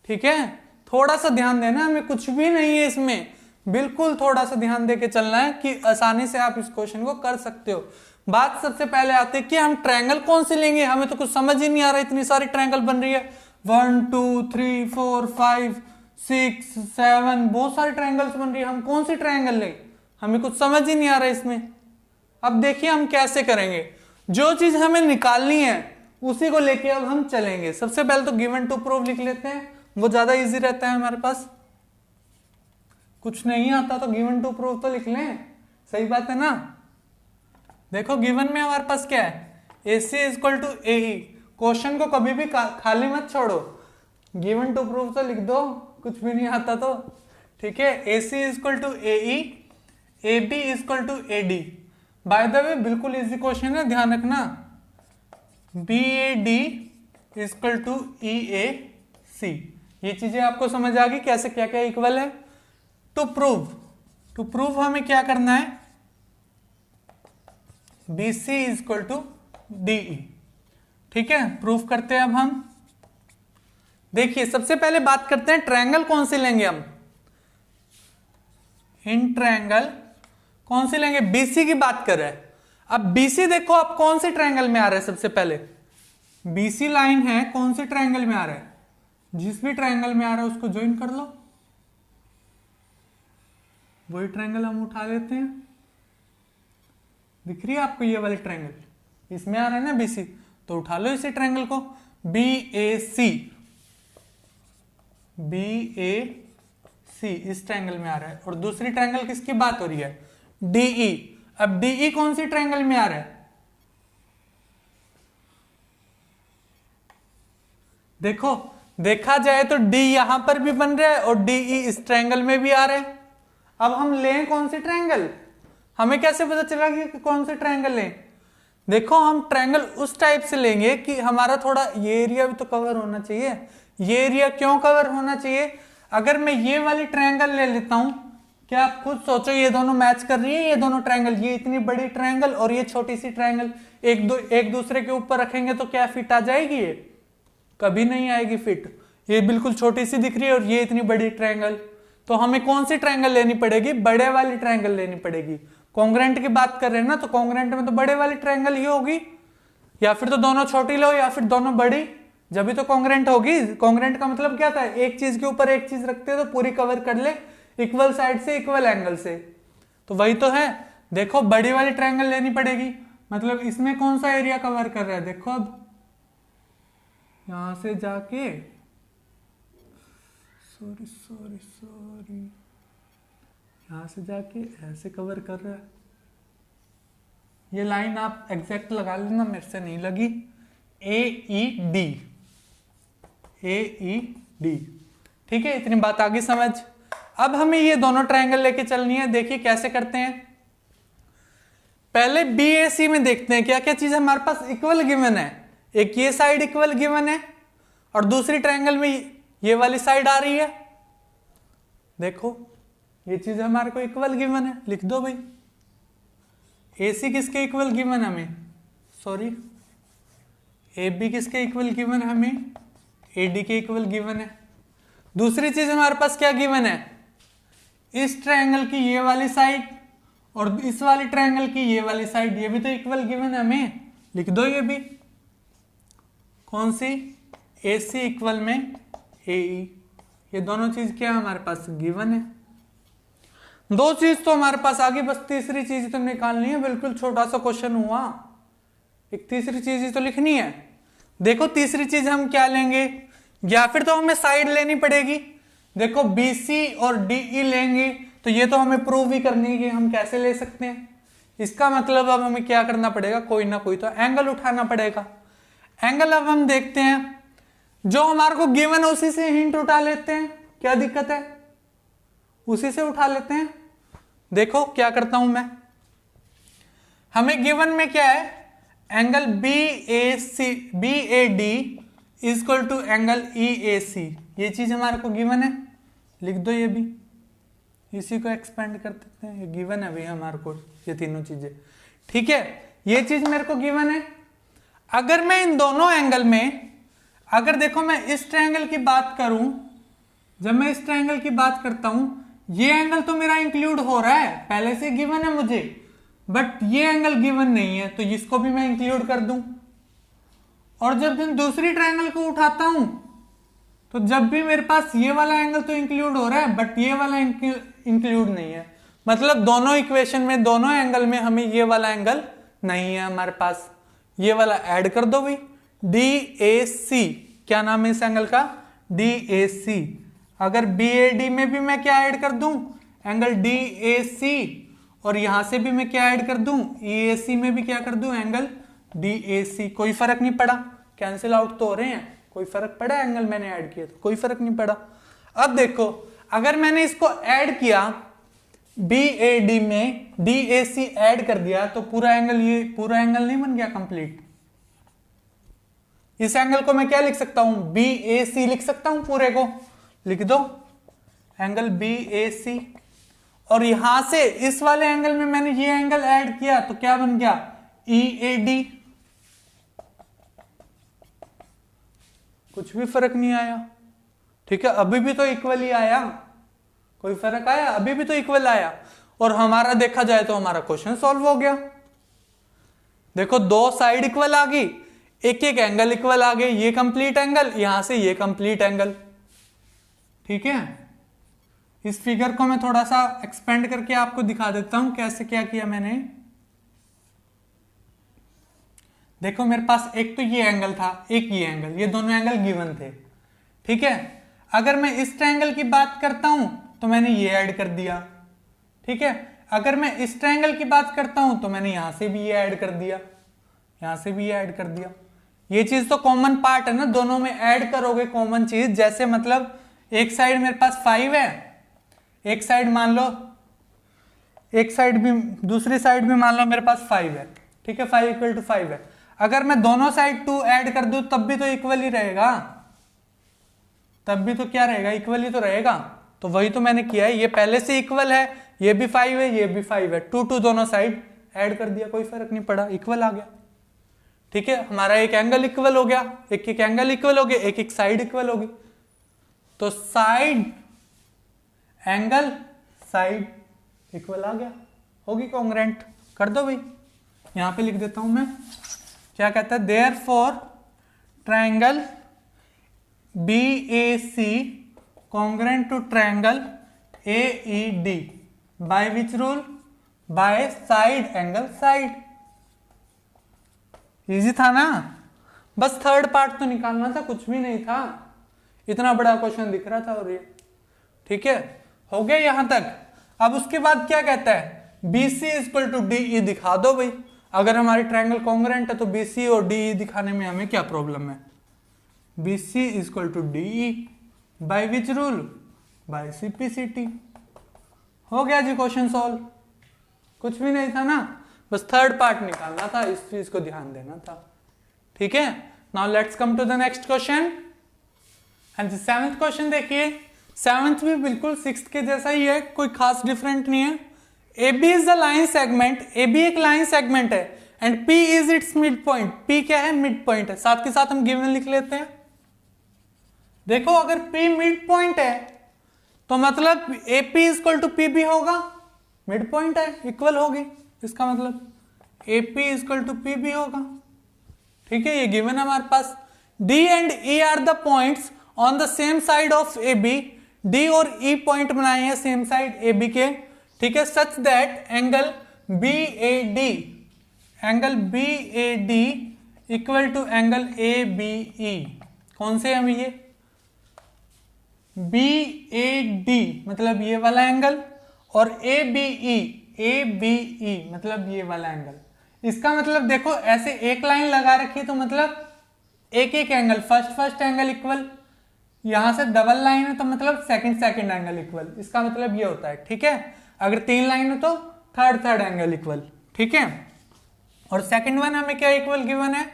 ठीक है, थोड़ा सा ध्यान देना, हमें कुछ भी नहीं है इसमें, बिल्कुल थोड़ा सा ध्यान देके चलना है कि आसानी से आप इस क्वेश्चन को कर सकते हो। बात सबसे पहले आती है कि हम ट्रायंगल कौन से लेंगे, हमें तो कुछ समझ ही नहीं आ रहा, इतनी सारी ट्रायंगल बन रही है, 1 2 3 4 5 6 7, बहुत सारी ट्रायंगल्स बन रही है, हम कौन सी ट्रायंगल लें, हमें कुछ समझ ही नहीं आ रहा है इसमें। अब देखिए हम कैसे करेंगे, जो चीज हमें निकालनी है उसी को लेके अब हम चलेंगे। सबसे पहले तो गिवन टू प्रूव लिख लेते हैं, वो ज्यादा इजी रहता है हमारे पास। कुछ नहीं आता तो गिवन टू प्रूव तो लिख लें, सही बात है ना। देखो गिवन में हमारे पास क्या है, AC equal to AE। Question को कभी भी खाली मत छोड़ो, गिवन टू प्रूव तो लिख दो, कुछ भी नहीं आता तो। ठीक है, AC equal to AE, AB equal to AD। By the way बिल्कुल इजी क्वेश्चन है, ध्यान रखना, BAD इक्वल टू EAC। ये चीजें आपको समझ आ गई कैसे क्या क्या इक्वल है। टू प्रूव हमें क्या करना है, BC इक्वल टू DE। ठीक है, प्रूफ करते हैं अब हम। देखिए सबसे पहले बात करते हैं ट्रायंगल कौन से लेंगे हम, इन ट्रायंगल कौन से लेंगे, BC की बात कर रहे हैं। अब BC देखो आप कौन से ट्रायंगल में आ रहा है, सबसे पहले BC लाइन है, कौन से ट्रायंगल में आ रहा है, जिस भी ट्रायंगल में आ रहा है उसको ज्वाइन कर लो, वही ट्रायंगल हम उठा लेते हैं। दिख रही है आपको ये वाले ट्रायंगल, इसमें आ रहा है ना BC, तो उठा लो इसी ट्रायंगल को, BAC इस ट्रायंगल में आ रहा है, और दूसरी ट्रायंगल किसकी बात हो रही है, DE। अब DE कौन सी ट्रायंगल में आ रहा है, देखो देखा जाए तो D यहां पर भी बन रहा है और DE इस ट्रायंगल में भी आ रहा है। अब हम लें कौन सी ट्रायंगल, हमें कैसे पता चला कि कौन से ट्रायंगल लें। देखो हम ट्रायंगल उस टाइप से लेंगे कि हमारा थोड़ा ये एरिया भी तो कवर होना चाहिए। ये एरिया क्यों कवर होना चाहिए, अगर मैं ये वाली ट्रायंगल ले लेता हूं, क्या आप खुद सोचो, ये दोनों मैच कर रही है, ये दोनों ट्रायंगल, ये इतनी बड़ी ट्रायंगल और ये छोटी सी ट्रायंगल एक दूसरे के ऊपर रखेंगे तो क्या फिट आ जाएगी? ये कभी नहीं आएगी फिट। ये बिल्कुल छोटी सी दिख रही है और ये इतनी बड़ी ट्रायंगल, तो हमें कौन सी ट्रायंगल लेनी पड़ेगी? बड़े वाली ट्रायंगल लेनी पड़ेगी। कॉन्ग्रुएंट की बात कर रहे हैं ना, तो कॉन्ग्रुएंट में तो बड़े वाली ट्रायंगल ही होगी, या फिर तो दोनों छोटी लो या फिर दोनों बड़ी, जब भी तो कॉन्ग्रुएंट होगी। कॉन्ग्रुएंट का मतलब क्या था? एक चीज के ऊपर एक चीज रखते हैं तो पूरी कवर कर ले, इक्वल साइड से इक्वल एंगल से, तो वही तो है। देखो बड़ी वाली ट्रायंगल लेनी पड़ेगी, मतलब इसमें कौन सा एरिया कवर कर रहा है? देखो अब यहां से जाके सॉरी यहां से जाके ऐसे कवर कर रहा है। ये लाइन आप एग्जैक्ट लगा लेना, मेरे से नहीं लगी। AED, ठीक है, इतनी बात आ गई समझ। अब हमें ये दोनों ट्रायंगल लेके चलनी है। देखिए कैसे करते हैं। पहले BAC में देखते हैं क्या क्या चीज हमारे पास इक्वल गिवन है। एक ये साइड इक्वल गिवन है और दूसरी ट्रायंगल में ये वाली साइड आ रही है। देखो ये चीज हमारे को इक्वल गिवन है, लिख दो भाई। AC किसके इक्वल गिवन है हमें? सॉरी, AB किसके इक्वल गिवन है हमें? AD के इक्वल गिवन है। दूसरी चीज हमारे पास क्या गिवन है? इस ट्रायंगल की ये वाली साइड और इस वाली ट्रायंगल की ये वाली साइड, ये भी तो इक्वल गिवन है हमें, लिख दो ये भी। कौन सी? AC इक्वल में AE। ये दोनों चीज क्या हमारे पास गिवन है। दो चीज तो हमारे पास आ गई, बस तीसरी चीज तो निकालनी है। बिल्कुल छोटा सा क्वेश्चन हुआ, एक तीसरी चीज ही तो लिखनी है। देखो तीसरी चीज हम क्या लेंगे, या फिर तो हमें साइड लेनी पड़ेगी। देखो BC और DE लेंगे तो ये तो हमें प्रूव ही करनी है कि हम कैसे ले सकते हैं। इसका मतलब अब हमें क्या करना पड़ेगा? कोई ना कोई तो एंगल उठाना पड़ेगा। एंगल अब हम देखते हैं, जो हमारे को गिवन है उसी से हिंट उठा लेते हैं। क्या दिक्कत है? उसी से उठा लेते हैं। देखो क्या करता हूं मैं, हमें गिवन में क्या है? Angle BAD equal to angle EAC, ये चीज हमारे को गिवन है, लिख दो ये भी। इसी को एक्सपेंड कर देते हैं, ये गिवन है भाई हमारे को, ये तीनों चीजें, ठीक है। ये चीज मेरे को गिवन है। अगर मैं इन दोनों एंगल में, अगर देखो मैं इस ट्रायंगल की बात करूं, जब मैं इस ट्रायंगल की बात करता हूं, ये एंगल तो मेरा इंक्लूड हो रहा है, पहले से गिवन है मुझे, बट ये एंगल गिवन नहीं है, तो इसको भी मैं इंक्लूड कर दूं। और जब मैं दूसरी ट्रायंगल को उठाता हूं, तो जब भी मेरे पास ये वाला एंगल तो इंक्लूड हो रहा है, बट ये वाला इंक्लूड नहीं है। मतलब दोनों इक्वेशन में, दोनों एंगल में हमें ये वाला एंगल नहीं है हमारे पास। ये वाला ऐड कर दो भाई, DAC, क्या नाम है इस एंगल का? DAC। अगर BAD में भी मैं क्या ऐड कर दूं? एंगल DAC, और यहां से भी मैं क्या ऐड कर दूं? EAC में भी क्या कर दूं? Angle DAC। कोई फर्क नहीं पड़ा, कैंसिल आउट तो हो रहे हैं, कोई फर्क पड़ा? एंगल मैंने ऐड किया तो कोई फर्क नहीं पड़ा। अब देखो अगर मैंने इसको ऐड किया, BAD में DAC ऐड कर दिया, तो पूरा एंगल, ये पूरा एंगल नहीं बन गया कंप्लीट? इस एंगल को मैं क्या लिख सकता हूं? BAC लिख सकता हूं, पूरे को लिख दो एंगल BAC। और यहां से इस वाले एंगल में मैंने ये एंगल ऐड किया तो क्या बन गया? EAD। कुछ भी फर्क नहीं आया, ठीक है। अभी भी तो इक्वल ही आया, कोई फर्क आया? अभी भी तो इक्वल आया। और हमारा देखा जाए तो हमारा क्वेश्चन सॉल्व हो गया। देखो दो साइड इक्वल आ गई, एक एक एंगल इक्वल आ गए, ये कंप्लीट एंगल, यहां से ये कंप्लीट एंगल, ठीक है। इस फिगर को मैं थोड़ा सा एक्सपेंड करके आपको दिखा देता हूं कैसे क्या किया मैंने। देखो मेरे पास एक तो ये एंगल था, एक ये एंगल, ये दोनों एंगल गिवन थे, ठीक है। अगर मैं इस ट्रायंगल की बात करता हूं तो मैंने ये ऐड कर दिया, ठीक है। अगर मैं इस ट्रायंगल की बात करता हूं तो मैंने यहां से भी ये ऐड कर दिया, यहां से भी ये ऐड कर दिया। ये चीज तो कॉमन पार्ट है ना, दोनों में ऐड करोगे कॉमन चीज। जैसे मतलब एक साइड मेरे पास 5 है, एक साइड मान लो, एक साइड भी, दूसरी साइड भी मान लो मेरे पास 5 है, ठीक है। 5 इक्वल टू 5 है। अगर मैं दोनों साइड 2 ऐड कर दूं तब भी तो इक्वल ही रहेगा, तब भी तो क्या रहेगा? इक्वल ही तो रहेगा। तो वही तो मैंने किया है, ये पहले से इक्वल है, ये भी 5 है, ये भी 5 है, 2 2 दोनों साइड ऐड कर दिया, कोई फर्क नहीं पड़ा, इक्वल आ गया। ठीक है, हमारा एक एंगल इक्वल हो गया, एक एक एंगल इक्वल हो गया, एक एक साइड इक्वल होगी। तो साइड एंगल साइड इक्वल आ गया, होगी कॉन्ग्रेंट। कर दो भाई, यहां पे लिख देता हूं मैं, क्या कहता है, therefore triangle BAC congruent to triangle AED by which rule, by side angle side. Easy था ना, बस थर्ड पार्ट तो निकालना था, कुछ भी नहीं था, इतना बड़ा क्वेश्चन दिख रहा था। और ये ठीक है, हो गया यहां तक। अब उसके बाद क्या कहता है, BC इक्वल टू DE दिखा दो भाई। अगर हमारी ट्रायंगल कॉन्ग्रेंट है तो BC और DE दिखाने में हमें क्या प्रॉब्लम है। BC equal to DE by which rule, by CPCT। हो गया जी क्वेश्चन सॉल्व, कुछ भी नहीं था ना, बस थर्ड पार्ट निकालना था, इस चीज को ध्यान देना था। ठीक है, now let's come to the next question. हाँ जी, 7th क्वेश्चन देखिए। 7th भी बिल्कुल 6th के जैसा ही है, कोई खास डिफरेंट नहीं है। AB is the line segment, AB एक लाइन सेगमेंट है, and P is it's mid point. P क्या है, मिड पॉइंट है। साथ के साथ हम गिवन लिख लेते हैं। देखो, अगर P मिड पॉइंट है तो मतलब AP इक्वल टू P भी होगा, मिड पॉइंट है, इक्वल होगी, इसका मतलब AP इक्वल टू P भी होगा। ठीक है, ये गिवन है हमारे पास। D and E are the points on the same side of AB। D और E पॉइंट बनाए हैं सेम साइड AB के। ठीक है, such that angle BAD equal to angle ABE। कौन से हम ये BAD मतलब ये वाला एंगल, और ABE मतलब ये वाला एंगल। इसका मतलब देखो, ऐसे एक लाइन लगा रखी तो मतलब एक एक एंगल, फर्स्ट एंगल इक्वल, यहां से डबल लाइन है तो मतलब सेकंड एंगल इक्वल। इसका मतलब ये होता है। ठीक है, अगर 3 लाइन है तो थर्ड एंगल इक्वल। ठीक है, और सेकंड वन हमें क्या इक्वल गिवन है,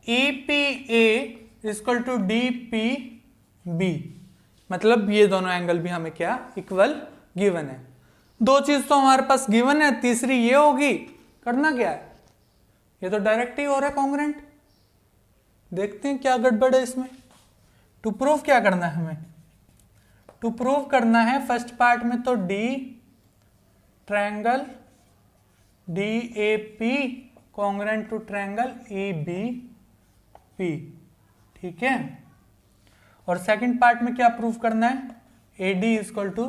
EPA इक्वल टू DPB, मतलब ये दोनों एंगल भी हमें क्या इक्वल गिवन है। 2 चीज तो हमारे पास गिवन है, तीसरी ये होगी। करना क्या है, ये तो डायरेक्ट ही हो रहा है कॉन्ग्रेंट। देखते हैं क्या गड़बड़ है इसमें। टू प्रूव क्या करना है हमें, टू प्रूव करना है फर्स्ट पार्ट में तो D triangle DAP congruent to triangle EBP। ठीक है, और सेकंड पार्ट में क्या प्रूव करना है, AD इक्वल टू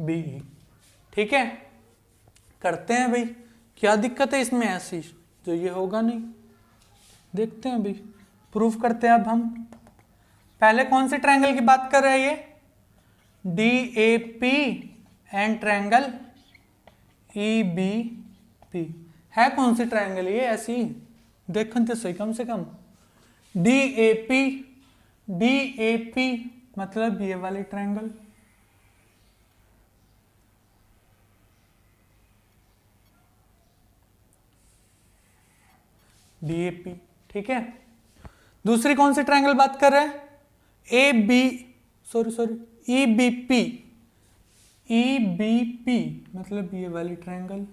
BE। ठीक है, करते हैं भाई, क्या दिक्कत है इसमें ऐसी जो ये होगा नहीं। देखते हैं भाई, प्रूफ करते हैं। अब हम पहले कौन से ट्रायंगल की बात कर रहे हैं, ये DAP एंड ट्रायंगल EBP है। कौन सी ट्रायंगल ये, ऐसी देखन तो सही, कम से कम DAP मतलब ये वाले ट्रायंगल। DAP। ठीक है, दूसरी कौन सी ट्रायंगल बात कर रहे हैं, EBP मतलब ये वाली ट्रायंगल।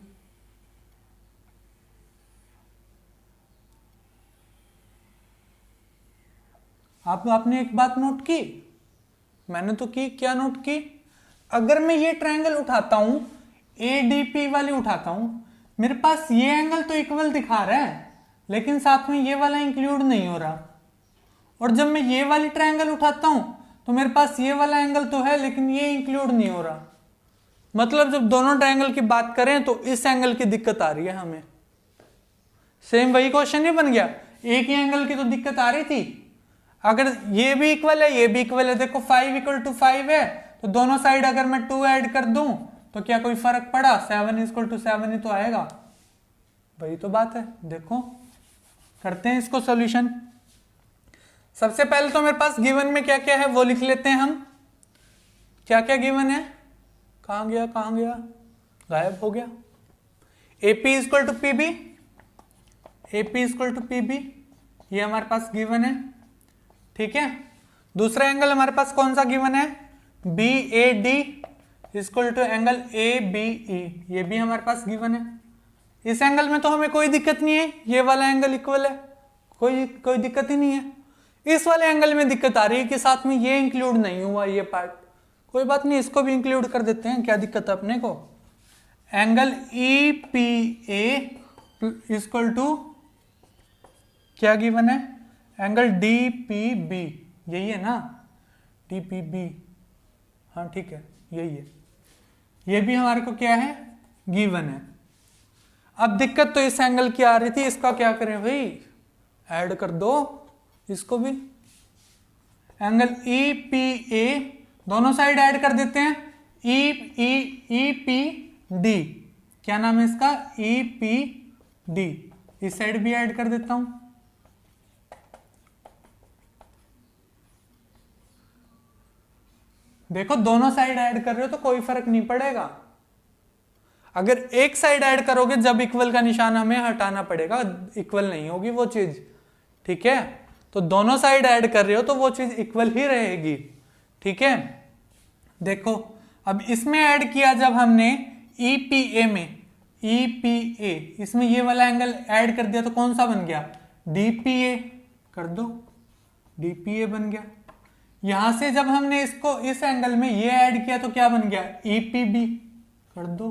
आपने एक बात नोट की, मैंने तो की, क्या नोट की, अगर मैं ये ट्रायंगल उठाता हूं, ADP वाली उठाता हूं, मेरे पास ये एंगल तो इक्वल दिखा रहा है, लेकिन साथ में ये वाला इंक्लूड नहीं हो रहा। और जब मैं ये वाली ट्रायंगल उठाता हूं तो मेरे पास ये वाला एंगल तो है, लेकिन ये इंक्लूड नहीं हो रहा। मतलब जब दोनों ट्रायंगल की बात करें तो इस एंगल की दिक्कत आ रही है हमें। सेम वही क्वेश्चन ही बन गया, एक ही एंगल की तो दिक्कत आ रही थी। अगर ये भी इक्वल है, ये भी इक्वल है, देखो 5 इक्वल टू 5 है, तो दोनों साइड अगर मैं 2 ऐड कर दूं तो क्या कोई फर्क पड़ा, 7 इक्वल टू 7 ही तो आएगा। वही तो बात है। देखो, करते हैं इसको सॉल्यूशन। सबसे पहले तो मेरे पास गिवन में क्या क्या है वो लिख लेते हैं हम। क्या क्या गिवन है, कहां गया, गायब हो गया। AP equal to PB, AP equal to PB, ये हमारे पास गिवन है। ठीक है, दूसरा एंगल हमारे पास कौन सा गिवन है, BAD equal to angle A B E, ये भी हमारे पास गिवन है। इस एंगल में तो हमें कोई दिक्कत नहीं है, ये वाला एंगल इक्वल है, कोई दिक्कत ही नहीं है। इस वाले एंगल में दिक्कत आ रही है कि साथ में ये इंक्लूड नहीं हुआ, ये पार्ट, कोई बात नहीं, इसको भी इंक्लूड कर देते हैं, क्या दिक्कत है अपने को। Angle E P A equal to क्या गिवन है, एंगल डी पी बी, यही है ना, डी पी बी, हाँ ठीक है यही है, ये भी हमारे को क्या है, गिवन है। अब दिक्कत तो इस एंगल की आ रही थी, इसका क्या करें भाई, ऐड कर दो इसको भी, एंगल ई पी ए, दोनों साइड ऐड कर देते हैं, ई पी डी, क्या नाम है इसका, ई पी डी, इस साइड भी ऐड कर देता हूं। देखो दोनों साइड ऐड कर रहे हो तो कोई फर्क नहीं पड़ेगा, अगर एक साइड ऐड करोगे जब इक्वल का निशान हमें हटाना पड़ेगा, इक्वल नहीं होगी वो चीज, ठीक है। तो दोनों साइड ऐड कर रहे हो तो वो चीज इक्वल ही रहेगी, ठीक है। देखो अब इसमें ऐड किया जब हमने EPA में, EPA इसमें ये वाला एंगल ऐड कर दिया तो कौन सा बन गया, DPA, कर दो, DPA बन गया। यहां से जब हमने इसको इस एंगल में ये ऐड किया तो क्या बन गया, EPB, कर दो,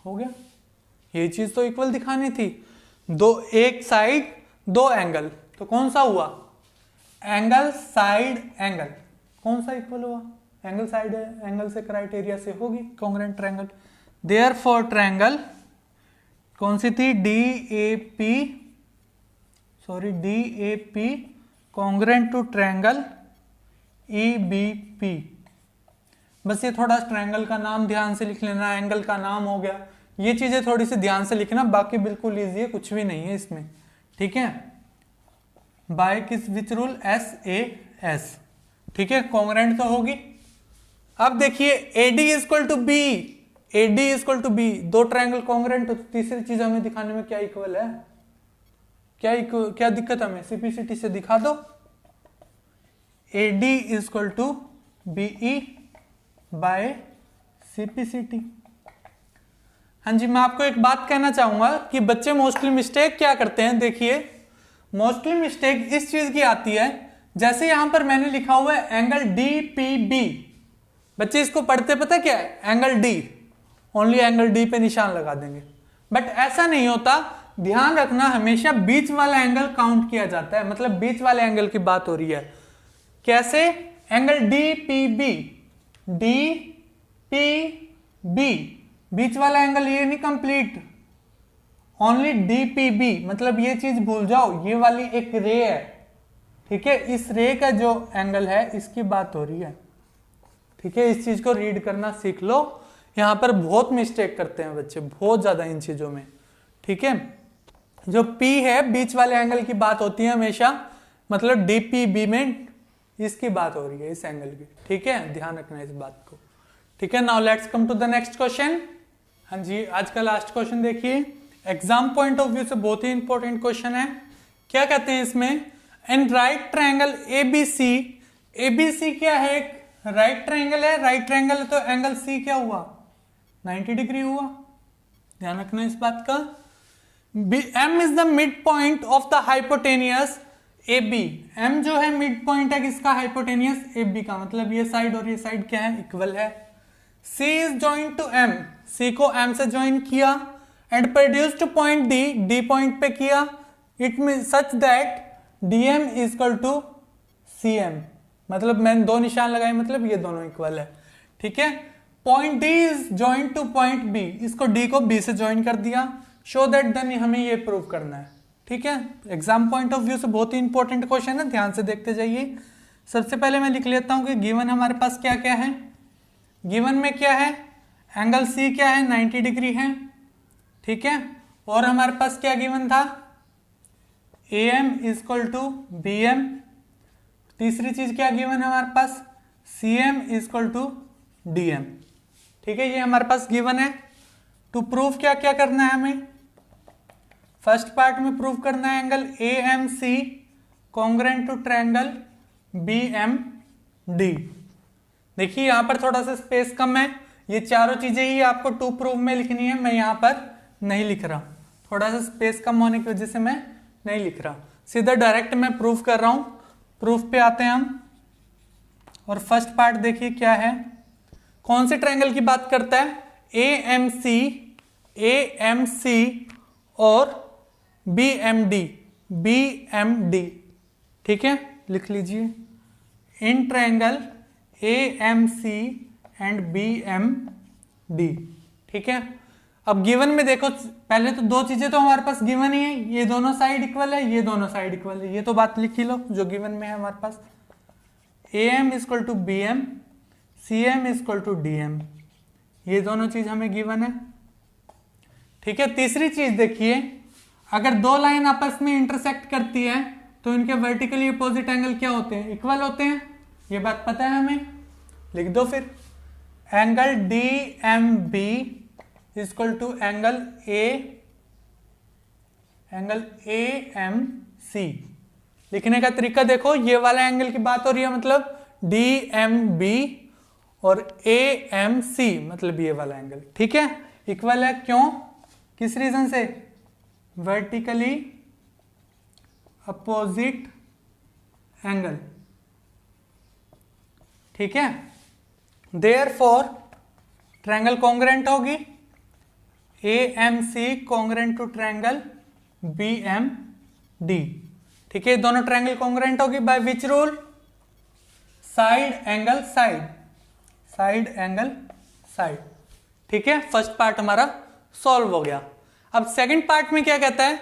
हो गया। ये चीज तो इक्वल दिखानी थी, दो एक साइड दो एंगल, तो कौन सा हुआ, एंगल साइड एंगल, कौन सा इक्वल हुआ, एंगल साइड एंगल से क्राइटेरिया से होगी कॉन्ग्रुएंट ट्रायंगल। देयरफॉर ट्रायंगल कौन सी थी, DAP congruent to triangle EBP। बस ये थोड़ा ट्रायंगल का नाम ध्यान से लिख लेना, एंगल का नाम हो गया, ये चीजें थोड़ी सी ध्यान से लिखना, बाकी बिल्कुल इजी है, कुछ भी नहीं है इसमें, ठीक है। बाय किस विच रूल, SAS, ठीक है, कॉन्ग्रुएंट तो होगी। अब देखिए AD इक्वल टू बी, AD इक्वल टू बी, दो ट्रायंगल कॉन्ग्रुएंट, तो तीसरी चीज हमें दिखाने में क्या इक्वल है, क्या दिक्कत हमें, CPCT से दिखा दो। AD equal to BE by CPCT। हाँ जी, मैं आपको एक बात कहना चाहूंगा कि बच्चे मोस्टली मिस्टेक क्या करते हैं, देखिए मोस्टली मिस्टेक इस चीज की आती है, जैसे यहां पर मैंने लिखा हुआ है एंगल DPB, बच्चे इसको पढ़ते पता क्या है, angle D, only angle D पे निशान लगा देंगे, बट ऐसा नहीं होता, ध्यान रखना हमेशा बीच वाला एंगल काउंट किया जाता है, मतलब बीच वाले एंगल की बात हो रही है। कैसे, एंगल DPB, DPB, बीच वाला एंगल ये नहीं कंप्लीट, ओनली DPB, मतलब ये चीज भूल जाओ, ये वाली एक रे है, ठीक है, इस रे का जो एंगल है इसकी बात हो रही है, ठीक है। इस चीज को रीड करना सीख लो, यहां पर बहुत मिस्टेक करते हैं बच्चे, बहुत ज्यादा इन चीजों में, ठीक है। जो P है बीच वाले एंगल की बात होती है हमेशा, मतलब DPB में इसकी बात हो रही है, इस एंगल की, ठीक है, ध्यान रखना इस बात को, ठीक है। Now let's come to the next question. हाँ जी, आज का लास्ट क्वेश्चन देखिए, एग्जाम पॉइंट ऑफ व्यू से बहुत ही इंपॉर्टेंट क्वेश्चन है। क्या कहते हैं इसमें, in right triangle ABC, ABC क्या है, एक राइट ट्रायंगल है, राइट ट्रायंगल है तो एंगल C क्या हुआ, 90 डिग्री हुआ, ध्यान रखना इस बात का। M is the mid point of the hypotenuse AB, M जो है मिड पॉइंट है किसका, हाइपोटेनियस AB का, मतलब ये साइड और ये साइड क्या है, इक्वल है। C is joint to M, C को M से ज्वाइन किया and produced point D point पे किया, it mean such that DM is equal to CM, मतलब मैंने दो निशान लगाए, मतलब ये दोनों इक्वल है, ठीक है। Point D is joint two point B, इसको D को B से ज्वाइन कर दिया, शो दैट देन हमें ये प्रूव करना है, ठीक है। एग्जाम पॉइंट ऑफ व्यू से बहुत ही इंपॉर्टेंट क्वेश्चन है, ध्यान से देखते जाइए। सबसे पहले मैं लिख लेता हूं कि गिवन हमारे पास क्या क्या है, गिवन में क्या है, एंगल C क्या है, 90 डिग्री है, ठीक है। और हमारे पास क्या गिवन था, AM इक्वल टू BM, तीसरी चीज क्या गिवन है हमारे पास, CM इक्वल टू DM, ठीक है, ये हमारे पास गिवन है। टू प्रूफ क्या क्या करना है हमें, फर्स्ट पार्ट में प्रूफ करना है angle AMC congruent to triangle BMD, देखिए यहाँ पर थोड़ा सा स्पेस कम है, ये चारों चीजें ही आपको टू प्रूफ में लिखनी है, मैं यहाँ पर नहीं लिख रहा, थोड़ा सा स्पेस कम होने की वजह से मैं नहीं लिख रहा, सीधा डायरेक्ट मैं प्रूफ कर रहा हूं। प्रूफ पे आते हैं हम, और फर्स्ट पार्ट देखिए क्या है, कौन से ट्रायंगल की बात करता है, AMC और BMD, ठीक है, लिख लीजिए, in triangle AMC and BMD, ठीक है। अब गिवन में देखो, पहले तो दो चीजें तो हमारे पास गिवन ही है, ये दोनों साइड इक्वल है, ये दोनों साइड इक्वल है, ये तो बात लिख ही लो जो गिवन में है हमारे पास। AM equal to BM, CM equal to DM, ये दोनों चीज हमें गिवन है, ठीक है। तीसरी चीज देखिए, अगर दो लाइन आपस में इंटरसेक्ट करती है तो इनके वर्टिकली अपोजिट एंगल क्या होते हैं, इक्वल होते हैं, ये बात पता है हमें, लिख दो फिर। Angle DMB equal to angle AMC। लिखने का तरीका देखो, ये वाला एंगल की बात हो रही है, मतलब DMB और AMC, मतलब ये वाला एंगल, ठीक है, इक्वल है, क्यों, किस रीजन से, वर्टिकली अपोजिट एंगल, ठीक है। देयरफॉर ट्रायंगल कॉन्ग्रुएंट होगी, AMC congruent to triangle BMD, ठीक है, दोनों ट्रायंगल कॉन्ग्रुएंट होगी by which rule, side angle side, side angle side, ठीक है। फर्स्ट पार्ट हमारा सॉल्व हो गया। अब सेकंड पार्ट में क्या कहता है,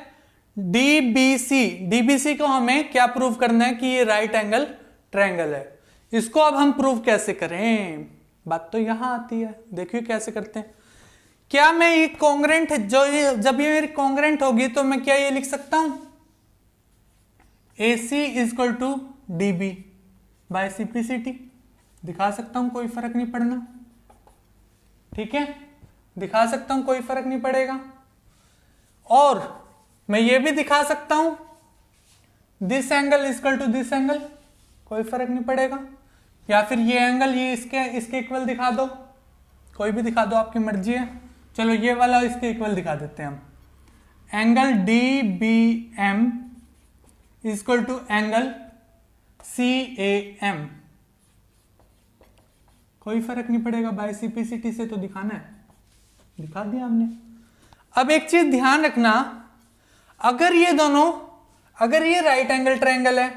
DBC को हमें क्या प्रूव करना है कि ये राइट एंगल ट्रायंगल है। इसको अब हम प्रूव कैसे करें, बात तो यहां आती है, देखिए कैसे करते हैं। क्या मैं ये कॉन्ग्रुएंट, जब ये मेरी कॉन्ग्रुएंट होगी तो मैं क्या ये लिख सकता हूं, AC equal to DB by simplicity, दिखा सकता हूं, कोई फर्क नहीं पड़ना, ठीक है, दिखा सकता हूं, कोई फर्क नहीं पड़ेगा। और मैं ये भी दिखा सकता हूं, this angle equal to this angle, कोई फर्क नहीं पड़ेगा, या फिर ये एंगल ये इसके इक्वल दिखा दो, कोई भी दिखा दो, आपकी मर्जी है। चलो ये वाला इसके इक्वल दिखा देते हैं हम, angle DBM equal to angle CAM, कोई फर्क नहीं पड़ेगा, बाय सिंप्लिसिटी से तो दिखाना है, दिखा दिया हमने। अब एक चीज ध्यान रखना, अगर ये दोनों, अगर ये राइट एंगल ट्रायंगल है,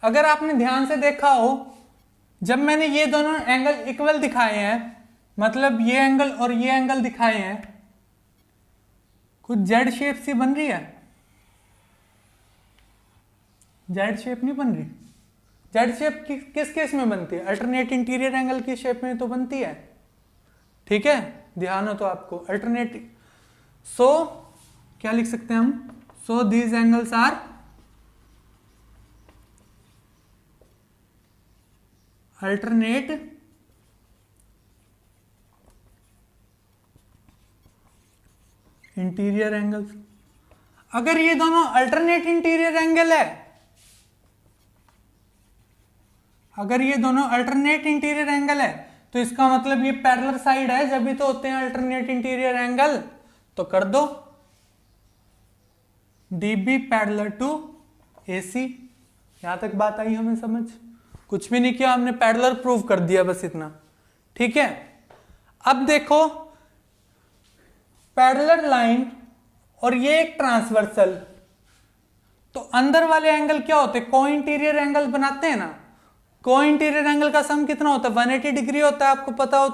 अगर आपने ध्यान से देखा हो, जब मैंने ये दोनों एंगल इक्वल दिखाए हैं, मतलब ये एंगल और ये एंगल दिखाए हैं, कुछ जेड शेप सी बन रही है, जेड शेप नहीं बन रही, जेड शेप किस केस में बनती है, अल्टरनेट इंटीरियर एंगल की शेप में तो बनती है, ठीक है, ध्यान हो तो आपको, अल्टरनेट। सो क्या लिख सकते हैं हम, so these angles are alternate interior angles. अगर ये दोनों अल्टरनेट इंटीरियर एंगल है, अगर ये दोनों अल्टरनेट इंटीरियर एंगल है तो इसका मतलब ये पैरेलल साइड है, जब भी तो होते हैं अल्टरनेट इंटीरियर एंगल, तो कर दो DB पैरेलल टू AC। यहां तक बात आई हमें समझ, कुछ भी नहीं किया हमने, पैरेलल प्रूव कर दिया, बस इतना, ठीक है। अब देखो, पैरेलल लाइन और ये एक ट्रांसवर्सल, तो अंदर वाले एंगल क्या होते हैं, को इंटीरियर एंगल बनाते हैं ना, को इंटीरियर एंगल का सम कितना होता है, 180 डिग्री होता है, आपको पता हो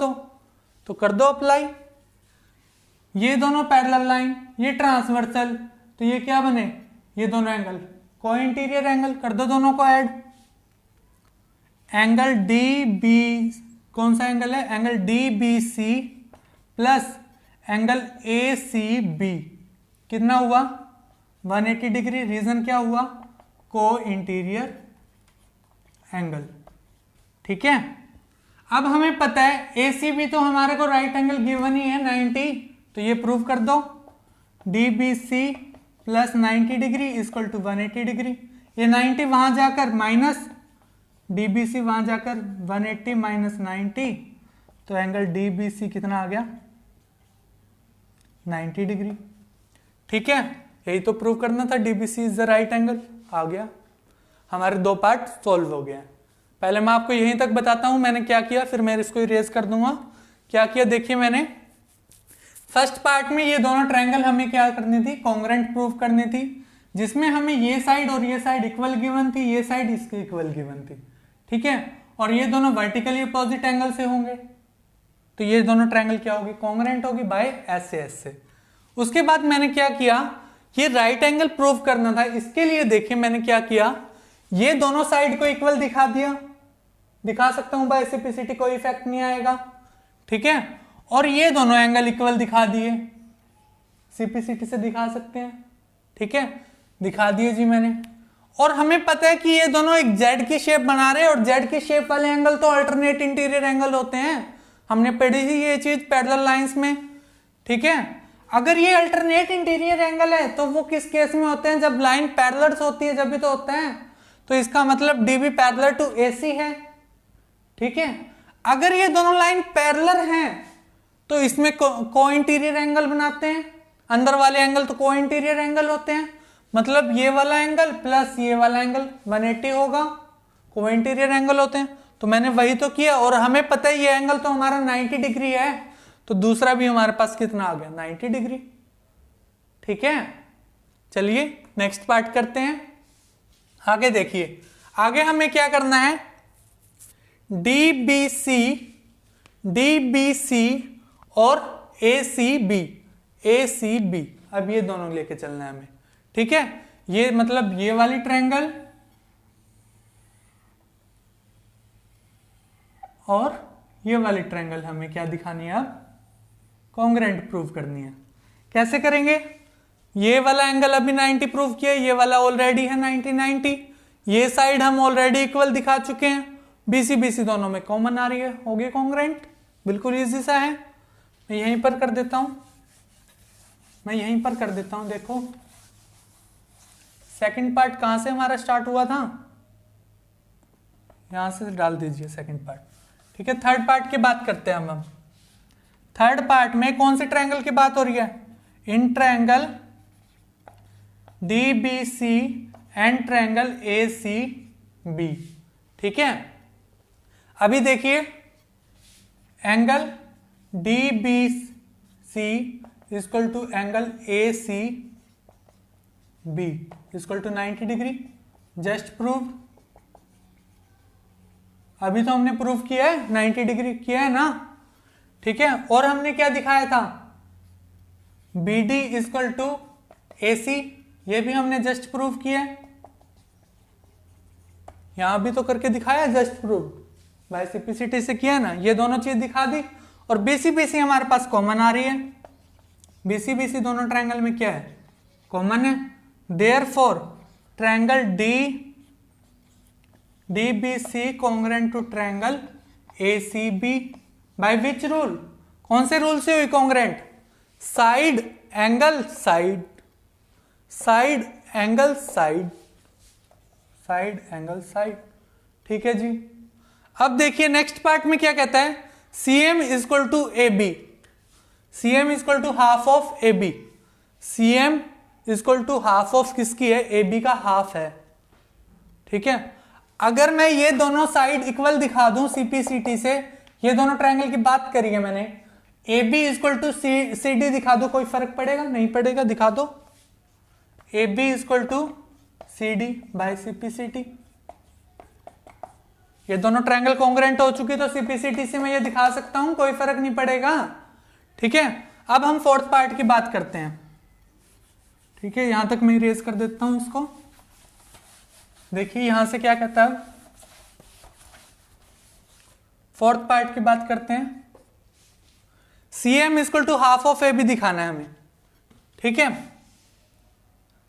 तो कर दो अप्लाई। ये दोनों पैरेलल लाइन, ये ट्रांसवर्सल, तो ये क्या बने, ये दोनों एंगल को इंटीरियर एंगल, कर दो दोनों को ऐड। एंगल DB, कौन सा एंगल है, angle DBC plus angle ACB, कितना हुआ, 180 डिग्री। रीजन क्या हुआ, को इंटीरियर एंगल, ठीक है। अब हमें पता है ACB तो हमारे को राइट एंगल गिवन ही है 90, तो ये प्रूव कर दो, DBC plus 90 degree equal to 180 degree. ये 90 वहां जाकर माइनस DBC वहां जाकर 180 माइनस 90, तो एंगल DBC कितना आ गया 90 डिग्री। ठीक है, यही तो प्रूव करना था, DBC is the right angle. आ गया, हमारे दो पार्ट सॉल्व हो गया। पहले मैं आपको यहीं तक बताता हूं मैंने क्या किया, फिर मैं इसको इरेज कर दूंगा। क्या किया देखिए, मैंने फर्स्ट पार्ट में ये दोनों ट्रायंगल हमें क्या करनी थी, कॉन्ग्रुएंट प्रूव करनी थी, जिसमें हमें ये साइड और ये साइड इक्वल गिवन थी, ये साइड इसके इक्वल गिवन थी। ठीक है, और ये दोनों वर्टिकली अपोजिट एंगल से होंगे, तो ये दोनों ट्रायंगल क्या होगी, कॉन्ग्रुएंट होगी बाय एस से। उसके बाद मैंने क्या किया, ये राइट एंगल प्रूव करना था, इसके लिए देखिए मैंने क्या किया, ये दोनों साइड को इक्वल दिखा दिया, दिखा सकता हूं बाय सिंप्लिसिटी, कोई इफेक्ट नहीं आएगा। ठीक है, और ये दोनों एंगल इक्वल दिखा दिए, सिंप्लिसिटी से दिखा सकते हैं। ठीक है, दिखा दिए जी मैंने। और हमें पता है कि ये दोनों एक जेड की शेप बना रहे हैं, और जेड की शेप वाले एंगल तो अल्टरनेट इंटीरियर एंगल होते हैं, हमने पढ़ी थी ये चीज पैरेलल लाइंस में। ठीक है, अगर ये अल्टरनेट इंटीरियर एंगल है तो वो किस केस में होते हैं, जब लाइन पैरेलल होती है जब भी तो होता है, तो इसका मतलब DB पैरेलल टू AC है। ठीक है, अगर ये दोनों लाइन पैरेलल हैं तो इसमें को इंटीरियर एंगल बनाते हैं, अंदर वाले एंगल तो को इंटीरियर एंगल होते हैं, मतलब ये वाला एंगल प्लस ये वाला एंगल 180 होगा, को इंटीरियर एंगल होते हैं। तो मैंने वही तो किया, और हमें पता है ये एंगल तो हमारा 90 डिग्री है, तो दूसरा भी हमारे पास कितना आ गया 90 डिग्री। ठीक है, चलिए नेक्स्ट पार्ट करते हैं। आगे देखिए, आगे हमें क्या करना है, DBC और ACB, अब ये दोनों लेके चलना है हमें। ठीक है, ये मतलब ये वाली ट्रायंगल और ये वाली ट्रायंगल हमें क्या दिखानी है, अब कॉन्ग्रुएंट प्रूव करनी है। कैसे करेंगे, ये वाला एंगल अभी 90 प्रूव किया, ये वाला ऑलरेडी है 90, ये साइड हम ऑलरेडी इक्वल दिखा चुके हैं, BC दोनों में कॉमन आ रही है, हो गया कॉन्ग्रुएंट, बिल्कुल इजी सा है। मैं यहीं पर कर देता हूं, देखो सेकंड पार्ट कहां से हमारा स्टार्ट हुआ था, यहां से डाल दीजिए सेकंड पार्ट। ठीक है, थर्ड पार्ट की बात करते हैं हम। थर्ड पार्ट में कौन से ट्रायंगल की बात हो रही है, in triangle DBC and triangle ACB। ठीक है, अभी देखिए angle DBC equal to angle ACB equal to 90 डिग्री, जस्ट प्रूव। अभी तो हमने प्रूव किया है 90 डिग्री किया है ना। ठीक है, और हमने क्या दिखाया था, BD इक्वल टू AC, ये भी हमने जस्ट प्रूव किया है, यहां भी तो करके दिखाया जस्ट प्रूव, बाय सिंप्लिसिटी से किया ना, ये दोनों चीज दिखा दी। और BC हमारे पास कॉमन आ रही है, BC दोनों ट्रायंगल में क्या है, कॉमन है। Therefore triangle DBC congruent to triangle ACB by which rule, कौन से रूल से हुई congruent, side angle side, side angle side, side angle side. ठीक है जी, अब देखिए नेक्स्ट पार्ट में क्या कहता है, CM equal to AB, CM equal to half of AB, CM equal to half of किसकी है, AB का हाफ है। ठीक है, अगर मैं ये दोनों साइड इक्वल दिखा दूं CPCT से, ये दोनों ट्रायंगल की बात करी है मैंने, AB इक्वल टू CD दिखा दो, कोई फर्क पड़ेगा, नहीं पड़ेगा, दिखा दो AB equal to CD by CPCT, ये दोनों ट्रायंगल कॉन्ग्रुएंट हो चुकी, तो CPCT से मैं ये दिखा सकता हूं, कोई फर्क नहीं पड़ेगा। ठीक है, अब हम फोर्थ पार्ट की बात करते हैं। ठीक है, यहां तक मैं इरेज कर देता हूं इसको। देखिए यहां से क्या कहता है, फोर्थ पार्ट की बात करते हैं, CM equal to half of AB दिखाना है हमें। ठीक है,